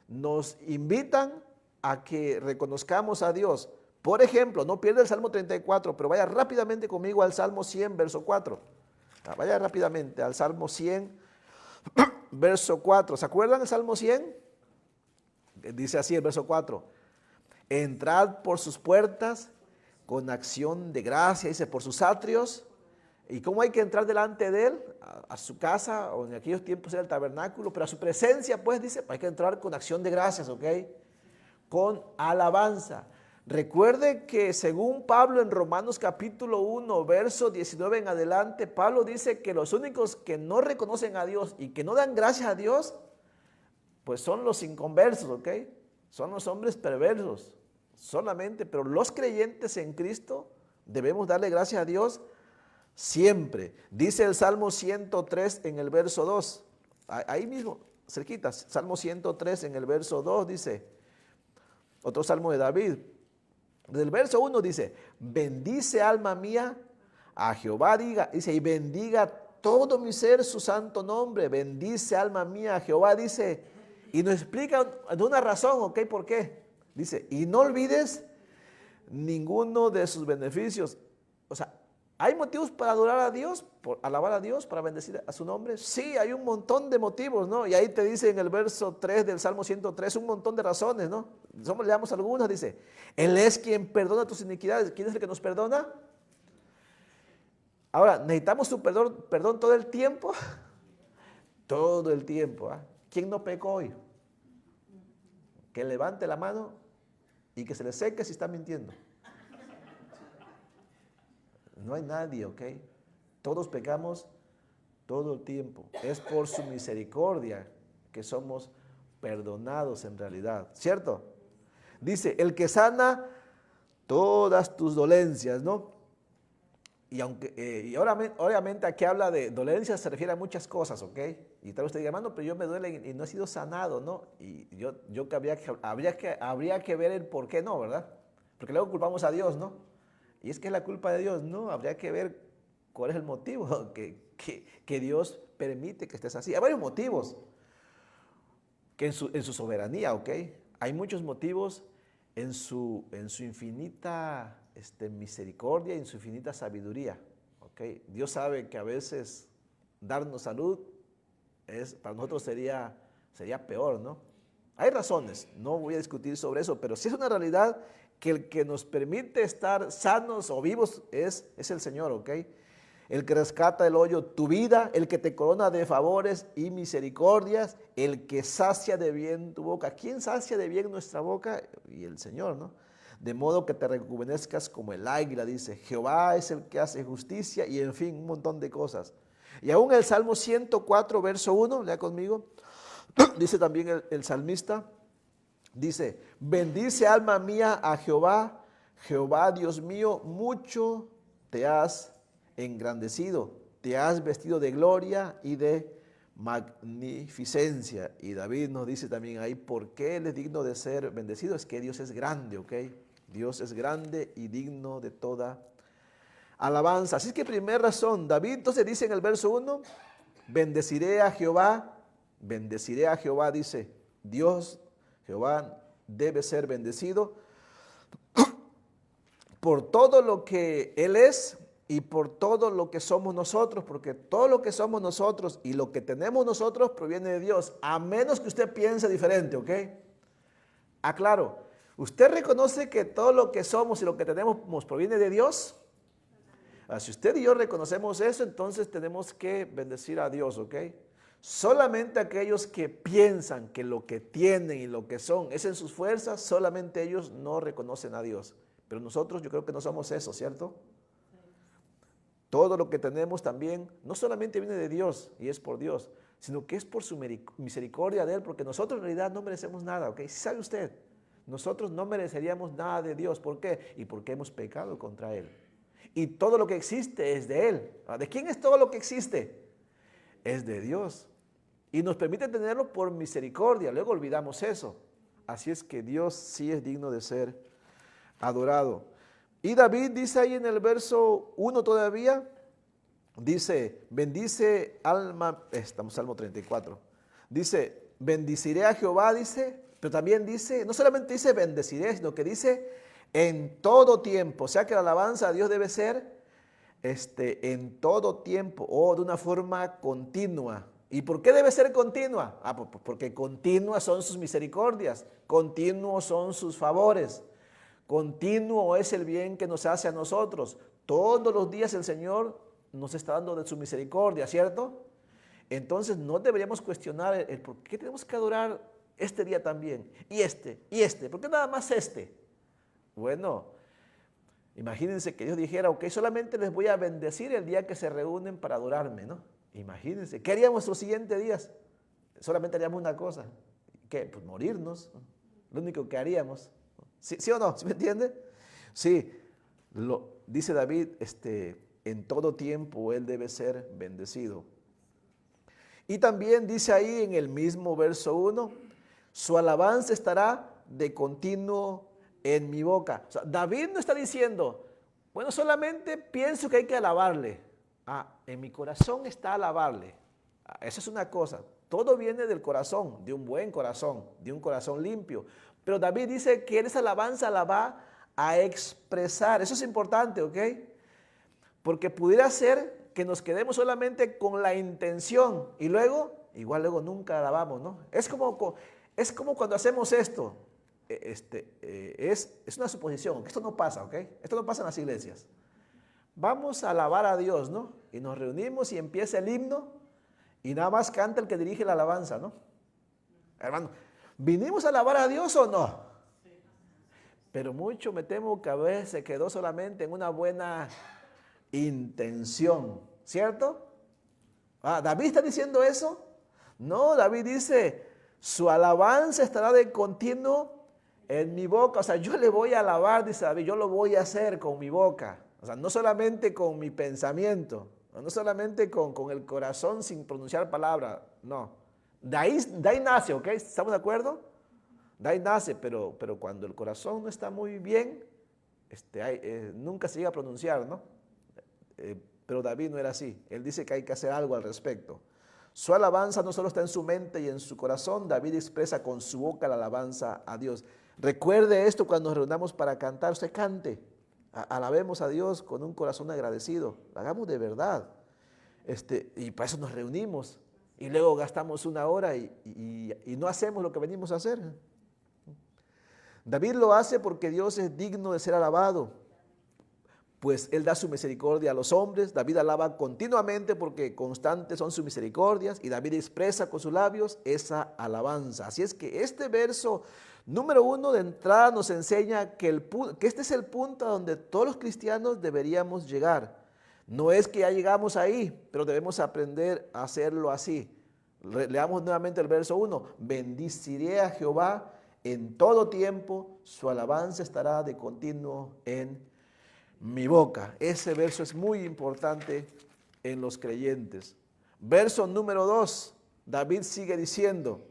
nos invitan a que reconozcamos a Dios. Por ejemplo, no pierda el Salmo 34, pero vaya rápidamente conmigo al Salmo 100, verso 4. Vaya rápidamente al Salmo 100, verso 4. ¿Se acuerdan del Salmo 100? Dice así el verso 4. Entrad por sus puertas con acción de gracia, dice, por sus atrios. ¿Y cómo hay que entrar delante de él? A su casa, o en aquellos tiempos era el tabernáculo, pero a su presencia, pues, dice, hay que entrar con acción de gracias, ¿ok? Con alabanza. Recuerde que según Pablo en Romanos capítulo 1, verso 19 en adelante, Pablo dice que los únicos que no reconocen a Dios y que no dan gracias a Dios, pues son los inconversos, ¿ok? Son los hombres perversos solamente, pero los creyentes en Cristo debemos darle gracias a Dios siempre. Dice el Salmo 103 en el verso 2, ahí mismo, cerquitas, Salmo 103 en el verso 2 dice, otro salmo de David, del verso 1 dice, bendice alma mía a Jehová, dice, y bendiga todo mi ser su santo nombre, bendice alma mía a Jehová, dice, y nos explica de una razón, ¿ok? ¿Por qué? Dice, y no olvides ninguno de sus beneficios. O sea, ¿hay motivos para adorar a Dios, por alabar a Dios, para bendecir a su nombre? Sí, hay un montón de motivos, ¿no? Y ahí te dice en el verso 3 del Salmo 103 un montón de razones, ¿no? Leamos algunas, dice, Él es quien perdona tus iniquidades. ¿Quién es el que nos perdona? Ahora, ¿necesitamos su perdón todo el tiempo? Todo el tiempo, ¿eh? ¿Quién no pecó hoy? Que levante la mano y que se le seque si está mintiendo. No hay nadie, ¿ok? Todos pecamos todo el tiempo. Es por su misericordia que somos perdonados en realidad, ¿cierto? Dice, el que sana todas tus dolencias, ¿no? Y obviamente aquí habla de dolencias, se refiere a muchas cosas, ¿ok? Y tal vez usted diga, hermano, pero yo me duele y no he sido sanado, ¿no? Y yo que habría que ver el por qué no, ¿verdad? Porque luego culpamos a Dios, ¿no? Y es que es la culpa de Dios, ¿no? Habría que ver cuál es el motivo que Dios permite que estés así. Hay varios motivos que en su soberanía, ¿ok? Hay muchos motivos en su infinita misericordia y en su infinita sabiduría, ¿ok? Dios sabe que a veces darnos salud para nosotros sería peor, ¿no? Hay razones, no voy a discutir sobre eso, pero sí es una realidad que el que nos permite estar sanos o vivos es el Señor, ¿ok? El que rescata del hoyo tu vida, el que te corona de favores y misericordias, el que sacia de bien tu boca. ¿Quién sacia de bien nuestra boca? Y el Señor, ¿no? De modo que te rejuvenezcas como el águila, dice. Jehová es el que hace justicia y en fin, un montón de cosas. Y aún el Salmo 104, verso 1, lea conmigo, dice también el salmista, dice, bendice alma mía a Jehová, Jehová Dios mío, mucho te has engrandecido, te has vestido de gloria y de magnificencia. Y David nos dice también ahí, ¿por qué él es digno de ser bendecido? Es que Dios es grande, ¿ok? Dios es grande y digno de toda alabanza. Así que primera razón, David entonces dice en el verso 1, bendeciré a Jehová, dice, Dios, Jehová debe ser bendecido por todo lo que Él es y por todo lo que somos nosotros, porque todo lo que somos nosotros y lo que tenemos nosotros proviene de Dios, a menos que usted piense diferente, ¿ok? Aclaro, ¿usted reconoce que todo lo que somos y lo que tenemos proviene de Dios? Si usted y yo reconocemos eso, entonces tenemos que bendecir a Dios, ¿ok? Solamente aquellos que piensan que lo que tienen y lo que son es en sus fuerzas, solamente ellos no reconocen a Dios. Pero nosotros yo creo que no somos eso, ¿cierto? Todo lo que tenemos también no solamente viene de Dios y es por Dios, sino que es por su misericordia de Él, porque nosotros en realidad no merecemos nada, ¿ok? ¿Sabe usted? Nosotros no mereceríamos nada de Dios. ¿Por qué? Y porque hemos pecado contra Él. Y todo lo que existe es de Él. ¿De quién es todo lo que existe? Es de Dios. Y nos permite tenerlo por misericordia. Luego olvidamos eso. Así es que Dios sí es digno de ser adorado. Y David dice ahí en el verso 1 todavía, dice, bendice alma, estamos Salmo 34, dice, bendiciré a Jehová, dice, pero también dice, no solamente dice bendeciré, sino que dice en todo tiempo. O sea que la alabanza a Dios debe ser en todo tiempo o de una forma continua. ¿Y por qué debe ser continua? Porque continuas son sus misericordias, continuos son sus favores, continuo es el bien que nos hace a nosotros. Todos los días el Señor nos está dando de su misericordia, ¿cierto? Entonces no deberíamos cuestionar el por qué tenemos que adorar este día también, y este, ¿por qué nada más este? Bueno, imagínense que Dios dijera, ok, solamente les voy a bendecir el día que se reúnen para adorarme, ¿no? Imagínense, ¿qué haríamos los siguientes días? Solamente haríamos una cosa, ¿qué? Pues morirnos, ¿no? Lo único que haríamos. ¿Sí o no? ¿Sí me entiende? Sí, dice David, en todo tiempo Él debe ser bendecido. Y también dice ahí en el mismo verso 1, su alabanza estará de continuo en mi boca. O sea, David no está diciendo, bueno, solamente pienso que hay que alabarle. En mi corazón está alabarle. Eso es una cosa. Todo viene del corazón, de un buen corazón, de un corazón limpio. Pero David dice que esa alabanza la va a expresar. Eso es importante, ¿ok? Porque pudiera ser que nos quedemos solamente con la intención y luego, igual luego nunca alabamos, ¿no? Es como cuando hacemos esto. Es una suposición, que esto no pasa, ¿ok? Esto no pasa en las iglesias. Vamos a alabar a Dios, ¿no? Y nos reunimos y empieza el himno y nada más canta el que dirige la alabanza, ¿no? Hermano, ¿vinimos a alabar a Dios o no? Pero mucho me temo que a veces se quedó solamente en una buena intención, ¿cierto? ¿David está diciendo eso? No, David dice, su alabanza estará de continuo en mi boca. O sea, yo le voy a alabar, dice David, yo lo voy a hacer con mi boca. O sea, no solamente con mi pensamiento, no solamente con el corazón sin pronunciar palabra, no. De ahí nace, ¿ok? ¿Estamos de acuerdo? De ahí nace, pero cuando el corazón no está muy bien, nunca se llega a pronunciar, ¿no? Pero David no era así. Él dice que hay que hacer algo al respecto. Su alabanza no solo está en su mente y en su corazón, David expresa con su boca la alabanza a Dios. Recuerde esto cuando nos reunamos para cantar, usted cante. Alabemos a Dios con un corazón agradecido. Lo hagamos de verdad. Y para eso nos reunimos. Y luego gastamos una hora y no hacemos lo que venimos a hacer. David lo hace porque Dios es digno de ser alabado, pues Él da su misericordia a los hombres. David alaba continuamente porque constantes son sus misericordias y David expresa con sus labios esa alabanza. Así es que este verso número 1 de entrada nos enseña que este es el punto a donde todos los cristianos deberíamos llegar. No es que ya llegamos ahí, pero debemos aprender a hacerlo así. Leamos nuevamente el verso 1. Bendiciré a Jehová en todo tiempo, su alabanza estará de continuo en mi boca. Ese verso es muy importante en los creyentes. Verso número 2, David sigue diciendo,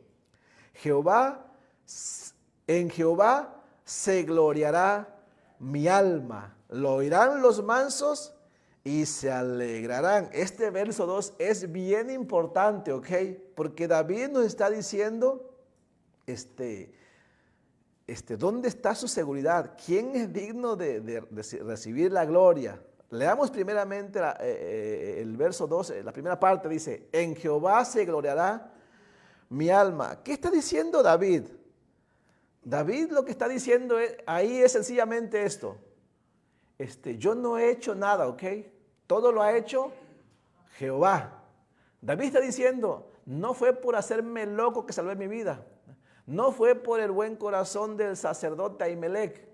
en Jehová se gloriará mi alma, lo oirán los mansos y se alegrarán. Este verso 2 es bien importante, ¿ok? Porque David nos está diciendo, ¿dónde está su seguridad? ¿Quién es digno de recibir la gloria? Leamos primeramente el verso 12, la primera parte dice, en Jehová se gloriará mi alma. ¿Qué está diciendo David? David lo que está diciendo ahí es sencillamente esto. Yo no he hecho nada, ¿ok? Todo lo ha hecho Jehová. David está diciendo, no fue por hacerme loco que salvé mi vida. No fue por el buen corazón del sacerdote Ahimelech.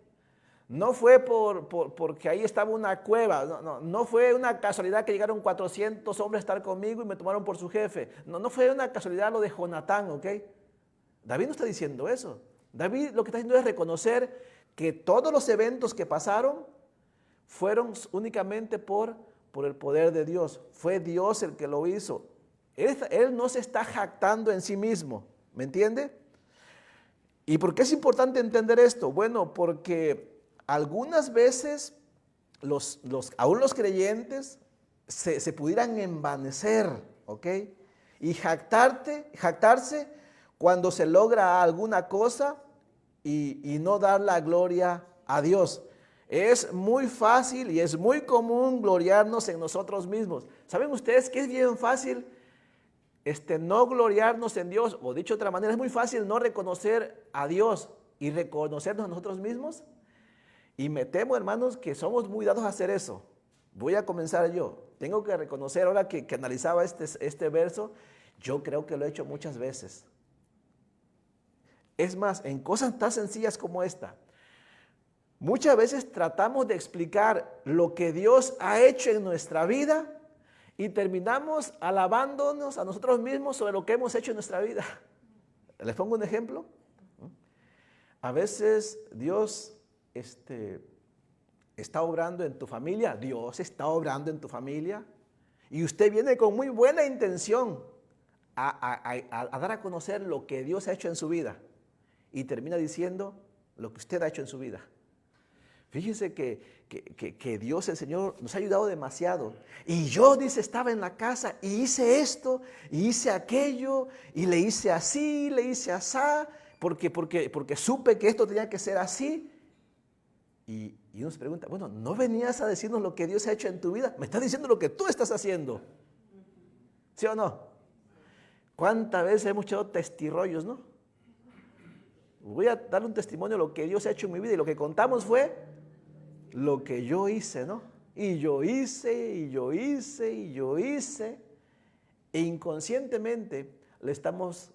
No fue porque ahí estaba una cueva. No fue una casualidad que llegaron 400 hombres a estar conmigo y me tomaron por su jefe. No fue una casualidad lo de Jonatán, ¿ok? David no está diciendo eso. David lo que está diciendo es reconocer que todos los eventos que pasaron fueron únicamente por el poder de Dios. Fue Dios el que lo hizo. Él no se está jactando en sí mismo. ¿Me entiende? ¿Y por qué es importante entender esto? Bueno, porque algunas veces aún los creyentes se pudieran envanecer, ¿ok? Y jactarse cuando se logra alguna cosa y no dar la gloria a Dios. Es muy fácil y es muy común gloriarnos en nosotros mismos. ¿Saben ustedes que es bien fácil no gloriarnos en Dios? O dicho de otra manera, es muy fácil no reconocer a Dios y reconocernos a nosotros mismos. Y me temo, hermanos, que somos muy dados a hacer eso. Voy a comenzar yo. Tengo que reconocer, ahora que analizaba este verso, yo creo que lo he hecho muchas veces. Es más, en cosas tan sencillas como esta. Muchas veces tratamos de explicar lo que Dios ha hecho en nuestra vida y terminamos alabándonos a nosotros mismos sobre lo que hemos hecho en nuestra vida. Les pongo un ejemplo. A veces Dios está obrando en tu familia. Dios está obrando en tu familia. Y usted viene con muy buena intención a dar a conocer lo que Dios ha hecho en su vida. Y termina diciendo lo que usted ha hecho en su vida. Fíjese que Dios, el Señor, nos ha ayudado demasiado. Y yo, dice, estaba en la casa y hice esto, y hice aquello, y le hice así, le hice asá, porque supe que esto tenía que ser así. Y uno se pregunta, bueno, ¿no venías a decirnos lo que Dios ha hecho en tu vida? Me estás diciendo lo que tú estás haciendo. ¿Sí o no? ¿Cuántas veces hemos echado testirrollos, no? Voy a darle un testimonio de lo que Dios ha hecho en mi vida, y lo que contamos fue lo que yo hice, ¿no? Y yo hice, y yo hice, y yo hice. E inconscientemente le estamos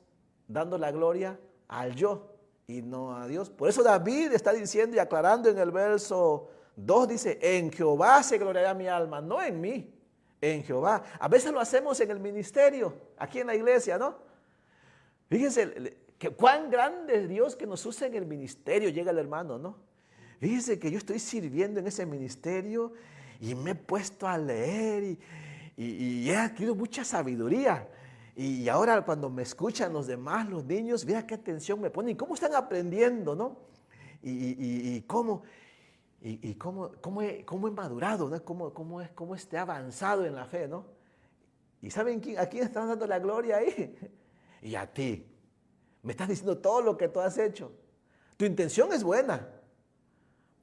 dando la gloria al yo y no a Dios. Por eso David está diciendo y aclarando en el verso 2 dice, en Jehová se gloriará mi alma, no en mí, en Jehová. A veces lo hacemos en el ministerio, aquí en la iglesia, ¿no? Fíjense que cuán grande es Dios que nos usa en el ministerio, llega el hermano, ¿no? Fíjense que yo estoy sirviendo en ese ministerio y me he puesto a leer y he adquirido mucha sabiduría. Y ahora cuando me escuchan los demás, los niños, mira qué atención me ponen y cómo están aprendiendo, ¿no? Y cómo he madurado, ¿no? Cómo he avanzado en la fe, ¿no? ¿Y saben a quién están dando la gloria ahí? Y a ti. Me estás diciendo todo lo que tú has hecho. Tu intención es buena,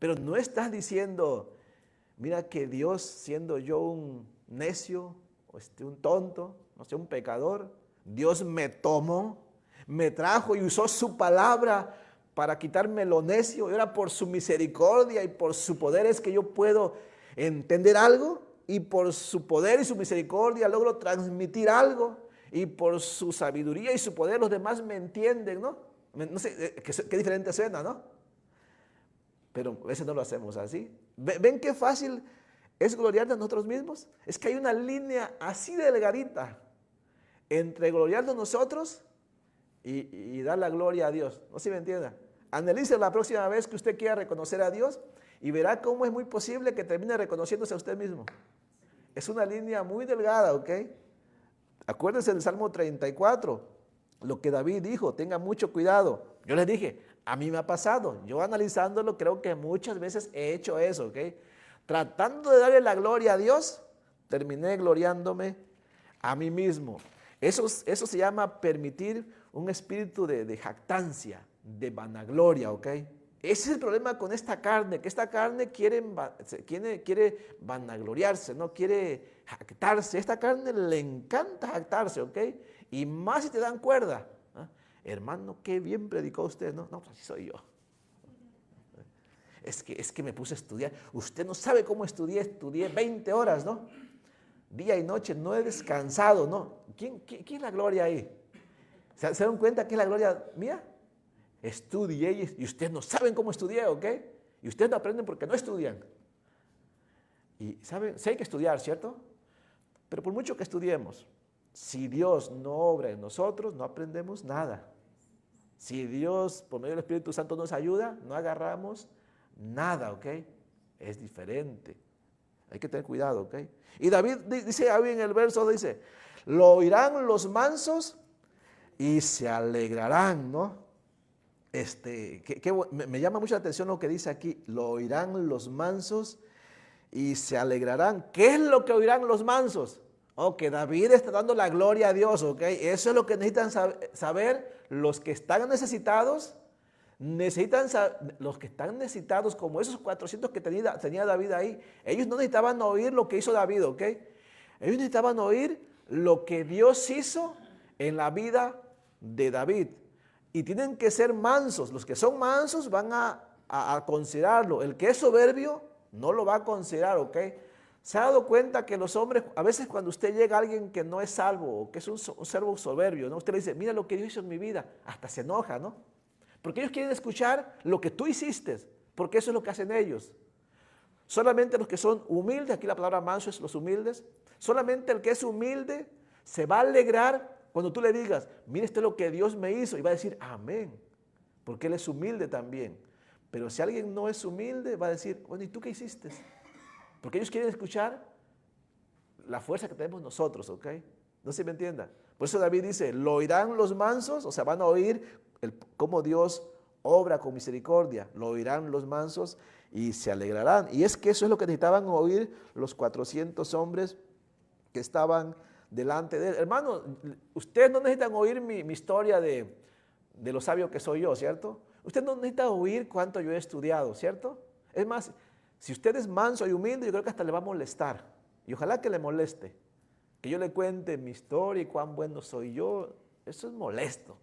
pero no estás diciendo, mira que Dios, siendo yo un necio, un tonto, no sé, un pecador, Dios me tomó, me trajo y usó su palabra para quitarme lo necio. Y ahora por su misericordia y por su poder es que yo puedo entender algo, y por su poder y su misericordia logro transmitir algo, y por su sabiduría y su poder los demás me entienden, ¿no? No sé, qué diferente suena, ¿no? Pero a veces no lo hacemos así. ¿Ven qué fácil es gloriarnos a nosotros mismos? Es que hay una línea así delgadita entre gloriarnos nosotros y dar la gloria a Dios. No sé si me entienda. Analice la próxima vez que usted quiera reconocer a Dios y verá cómo es muy posible que termine reconociéndose a usted mismo. Es una línea muy delgada, ¿ok? Acuérdense del Salmo 34, lo que David dijo, tenga mucho cuidado. Yo les dije, a mí me ha pasado. Yo analizándolo creo que muchas veces he hecho eso, ¿ok? Tratando de darle la gloria a Dios, terminé gloriándome a mí mismo. Eso se llama permitir un espíritu de jactancia, de vanagloria, ¿ok? Ese es el problema con esta carne, que esta carne quiere vanagloriarse, no quiere jactarse. Esta carne le encanta jactarse, ¿ok? Y más si te dan cuerda. ¿Ah? Hermano, qué bien predicó usted, ¿no? No, pues así soy yo. Es que me puse a estudiar. Usted no sabe cómo estudié 20 horas, ¿no? Día y noche, no he descansado, ¿no? ¿Quién es la gloria ahí? ¿Se dan cuenta que es la gloria mía? Estudié y ustedes no saben cómo estudié, ¿ok? Y ustedes no aprenden porque no estudian. Y saben, sí hay que estudiar, ¿cierto? Pero por mucho que estudiemos, si Dios no obra en nosotros, no aprendemos nada. Si Dios, por medio del Espíritu Santo, nos ayuda, no agarramos nada, ¿ok? Es diferente. Hay que tener cuidado, ¿ok? Y David dice ahí en el verso, dice, lo oirán los mansos y se alegrarán, ¿no? Me llama mucho la atención lo que dice aquí, lo oirán los mansos y se alegrarán. ¿Qué es lo que oirán los mansos? Que David está dando la gloria a Dios, ¿ok? Eso es lo que necesitan saber los que están necesitados. Los que están necesitados, como esos 400 que tenía David ahí, ellos no necesitaban oír lo que hizo David, ¿ok? Ellos necesitaban oír lo que Dios hizo en la vida de David. Y tienen que ser mansos. Los que son mansos van a considerarlo. El que es soberbio no lo va a considerar, ¿ok? ¿Se ha dado cuenta que los hombres, a veces cuando usted llega a alguien que no es salvo o que es un servo soberbio, ¿no? Usted le dice, mira lo que Dios hizo en mi vida, hasta se enoja, ¿no? Porque ellos quieren escuchar lo que tú hiciste, porque eso es lo que hacen ellos. Solamente los que son humildes, aquí la palabra manso es los humildes, solamente el que es humilde se va a alegrar cuando tú le digas, mire esto es lo que Dios me hizo, y va a decir, amén, porque él es humilde también. Pero si alguien no es humilde, va a decir, bueno, ¿y tú qué hiciste? Porque ellos quieren escuchar la fuerza que tenemos nosotros, ¿ok? No se me entienda. Por eso David dice, lo oirán los mansos, o sea, van a oír cómo Dios obra con misericordia. Lo oirán los mansos y se alegrarán. Y es que eso es lo que necesitaban oír los 400 hombres que estaban delante de él. Hermano, ustedes no necesitan oír mi historia de lo sabio que soy yo, ¿cierto? Usted no necesita oír cuánto yo he estudiado, ¿cierto? Es más, si usted es manso y humilde, yo creo que hasta le va a molestar. Y ojalá que le moleste. Que yo le cuente mi historia y cuán bueno soy yo, eso es molesto.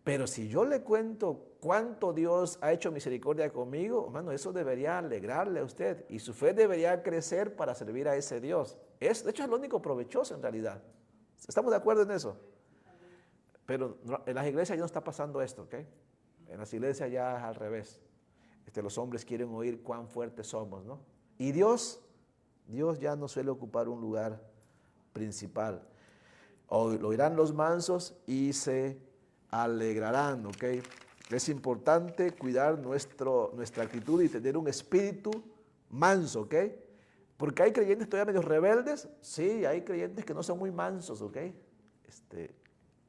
Pero si yo le cuento cuánto Dios ha hecho misericordia conmigo, hermano, eso debería alegrarle a usted. Y su fe debería crecer para servir a ese Dios. De hecho, es lo único provechoso en realidad. ¿Estamos de acuerdo en eso? Pero en las iglesias ya no está pasando esto, ¿ok? En las iglesias ya es al revés. Los hombres quieren oír cuán fuertes somos, ¿no? Y Dios ya no suele ocupar un lugar principal. Lo oirán los mansos y se alegrarán, ¿ok? Es importante cuidar nuestra actitud y tener un espíritu manso, ¿ok? Porque hay creyentes todavía medio rebeldes, sí, hay creyentes que no son muy mansos, ¿ok?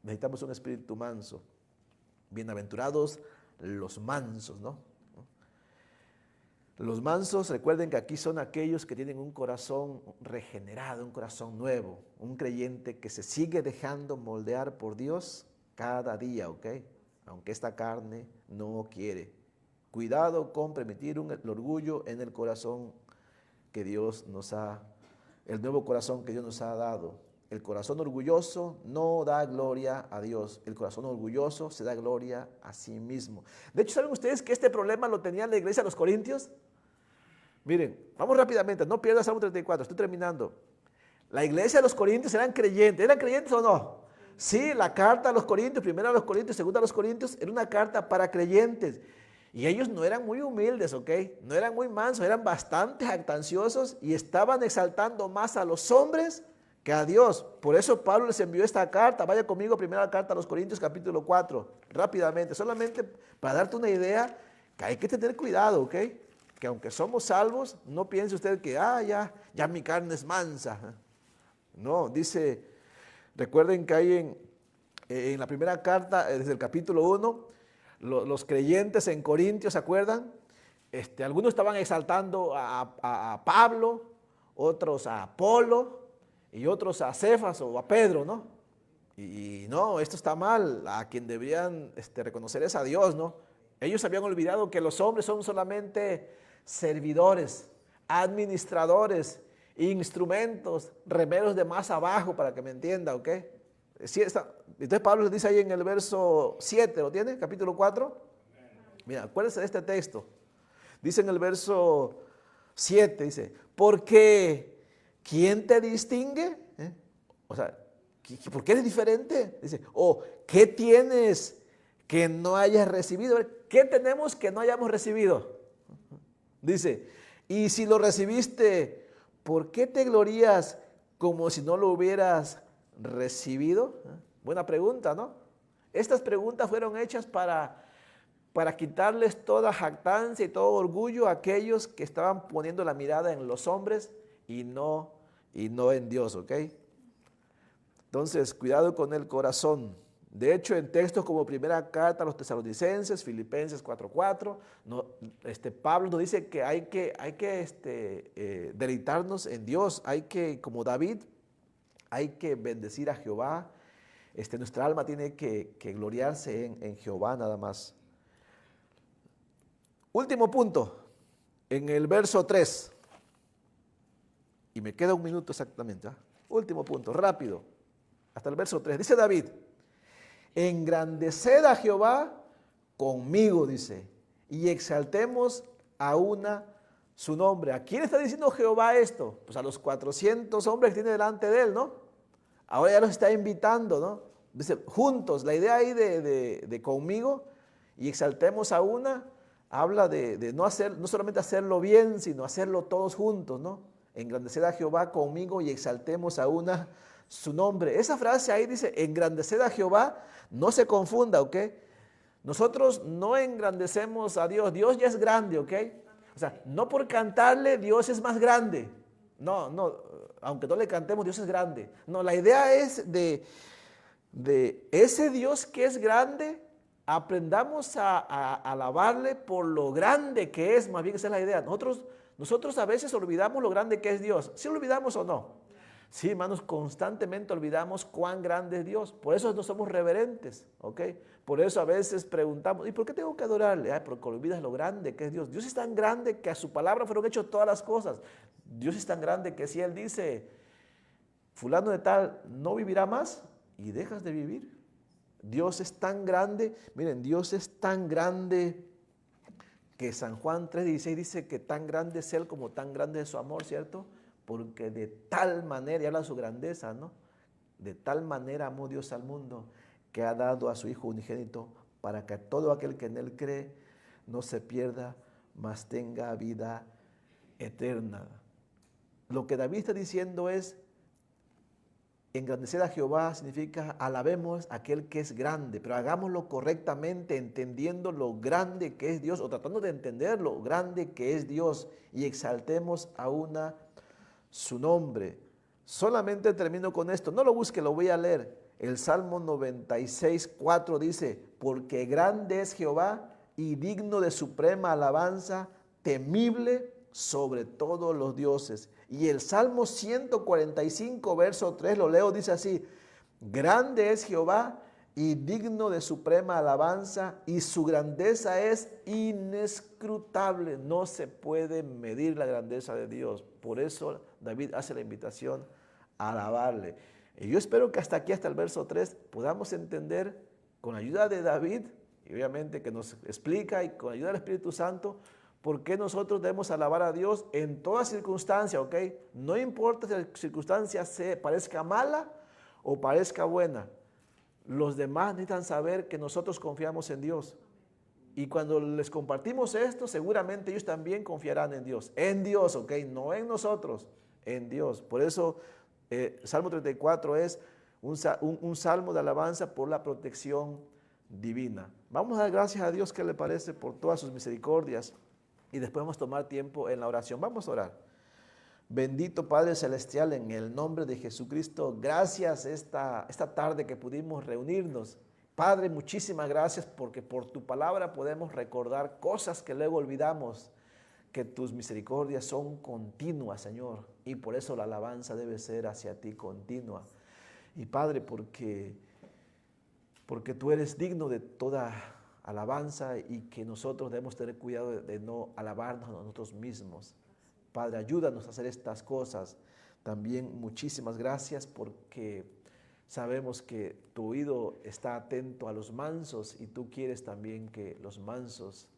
Necesitamos un espíritu manso. Bienaventurados los mansos, ¿no? Los mansos, recuerden que aquí son aquellos que tienen un corazón regenerado, un corazón nuevo, un creyente que se sigue dejando moldear por Dios cada día, ¿ok? Aunque esta carne no quiere. Cuidado con permitir el orgullo en el corazón que Dios nos ha, el nuevo corazón que Dios nos ha dado. El corazón orgulloso no da gloria a Dios. El corazón orgulloso se da gloria a sí mismo. De hecho, ¿saben ustedes que este problema lo tenía la iglesia de los Corintios? Miren, vamos rápidamente, no pierdas Salmo 34, estoy terminando. La iglesia de los Corintios ¿eran creyentes o no? Sí, la carta a los Corintios, primera a los Corintios, segunda a los Corintios, era una carta para creyentes. Y ellos no eran muy humildes, ¿ok? No eran muy mansos, eran bastante jactanciosos y estaban exaltando más a los hombres que a Dios. Por eso Pablo les envió esta carta. Vaya conmigo, primera carta a los Corintios, capítulo 4, rápidamente, solamente para darte una idea que hay que tener cuidado, ¿ok? Que aunque somos salvos, no piense usted que, ya mi carne es mansa. No, dice, recuerden que hay en la primera carta, desde el capítulo 1, los creyentes en Corintios, ¿se acuerdan? Algunos estaban exaltando a Pablo, otros a Apolo y otros a Cefas o a Pedro, ¿no? Y no, esto está mal. A quien deberían reconocer es a Dios, ¿no? Ellos habían olvidado que los hombres son solamente servidores, administradores, instrumentos, remeros de más abajo, para que me entienda, ¿ok? Sí, entonces Pablo les dice ahí en el verso 7, ¿lo tiene? Capítulo 4. Mira, acuérdense de este texto. Dice en el verso 7, dice, porque ¿quién te distingue? O sea, ¿por qué eres diferente? Dice, ¿qué tienes que no hayas recibido? ¿Qué tenemos que no hayamos recibido? Dice, y si lo recibiste, ¿por qué te glorías como si no lo hubieras recibido? Buena pregunta, ¿no? Estas preguntas fueron hechas para quitarles toda jactancia y todo orgullo a aquellos que estaban poniendo la mirada en los hombres y no en Dios, ¿ok? Entonces, cuidado con el corazón. De hecho, en textos como primera carta a los tesalonicenses, Filipenses 4:4, Pablo nos dice que hay que deleitarnos en Dios, hay que, como David, hay que bendecir a Jehová. Nuestra alma tiene que gloriarse en Jehová nada más. Último punto, en el verso 3, y me queda un minuto exactamente, último punto, rápido, hasta el verso 3, dice David, engrandeced a Jehová conmigo, dice, y exaltemos a una su nombre. ¿A quién está diciendo Jehová esto? Pues a los 400 hombres que tiene delante de él, ¿no? Ahora ya los está invitando, ¿no? Dice, juntos, la idea ahí de conmigo y exaltemos a una, habla de no solamente hacerlo bien, sino hacerlo todos juntos, ¿no? Engrandeced a Jehová conmigo y exaltemos a una su nombre. Esa frase ahí dice, engrandeced a Jehová, no se confunda, ¿ok? Nosotros no engrandecemos a Dios, Dios ya es grande, ¿ok? O sea, no por cantarle Dios es más grande. No, aunque no le cantemos, Dios es grande. No, la idea es de ese Dios que es grande, aprendamos a alabarle por lo grande que es, más bien esa es la idea. Nosotros a veces olvidamos lo grande que es Dios. ¿Sí lo olvidamos o no? Sí, hermanos, constantemente olvidamos cuán grande es Dios. Por eso no somos reverentes, ¿ok? Por eso a veces preguntamos, ¿y por qué tengo que adorarle? Porque olvidas lo grande que es Dios. Dios es tan grande que a su palabra fueron hechas todas las cosas. Dios es tan grande que si Él dice, fulano de tal no vivirá más, y dejas de vivir. Dios es tan grande, miren, Dios es tan grande que San Juan 3:16 dice que tan grande es Él como tan grande es su amor, ¿cierto? Porque de tal manera, y habla de su grandeza, ¿no? De tal manera amó Dios al mundo que ha dado a su Hijo unigénito para que todo aquel que en Él cree no se pierda, mas tenga vida eterna. Lo que David está diciendo es, engrandecer a Jehová significa alabemos a aquel que es grande, pero hagámoslo correctamente, entendiendo lo grande que es Dios, o tratando de entender lo grande que es Dios, y exaltemos a su nombre. Solamente termino con esto, no lo busque, lo voy a leer. El Salmo 96:4 dice, porque grande es Jehová y digno de suprema alabanza, temible sobre todos los dioses. Y el Salmo 145, verso 3, lo leo, dice así, grande es Jehová y digno de suprema alabanza, y su grandeza es inescrutable. No se puede medir la grandeza de Dios. Por eso David hace la invitación a alabarle. Y yo espero que hasta aquí, hasta el verso 3, podamos entender con la ayuda de David, y obviamente que nos explica, y con la ayuda del Espíritu Santo, por qué nosotros debemos alabar a Dios en toda circunstancia, ¿ok? No importa si la circunstancia parezca mala o parezca buena. Los demás necesitan saber que nosotros confiamos en Dios. Y cuando les compartimos esto, seguramente ellos también confiarán en Dios, ¿ok? No en nosotros, en Dios. Por eso Salmo 34 es un salmo de alabanza por la protección divina. Vamos a dar gracias a Dios, ¿qué le parece? Por todas sus misericordias. Y después vamos a tomar tiempo en la oración. Vamos a orar. Bendito Padre Celestial, en el nombre de Jesucristo, gracias esta tarde que pudimos reunirnos. Padre, muchísimas gracias porque por tu palabra podemos recordar cosas que luego olvidamos, que tus misericordias son continuas, Señor, y por eso la alabanza debe ser hacia ti continua. Y Padre, porque tú eres digno de toda alabanza y que nosotros debemos tener cuidado de no alabarnos a nosotros mismos. Padre, ayúdanos a hacer estas cosas. También muchísimas gracias porque sabemos que tu oído está atento a los mansos y tú quieres también que los mansos,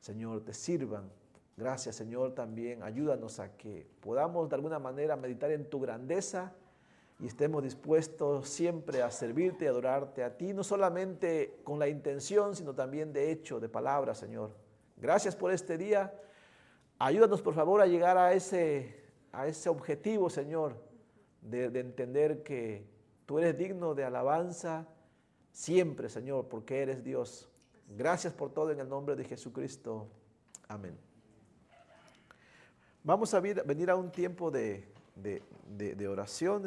Señor, te sirvan. Gracias, Señor, también ayúdanos a que podamos de alguna manera meditar en tu grandeza y estemos dispuestos siempre a servirte y adorarte a ti, no solamente con la intención, sino también de hecho, de palabra, Señor. Gracias por este día. Ayúdanos, por favor, a llegar a ese objetivo, Señor, de entender que tú eres digno de alabanza siempre, Señor, porque eres Dios. Gracias por todo en el nombre de Jesucristo. Amén. Vamos a venir a un tiempo de oración.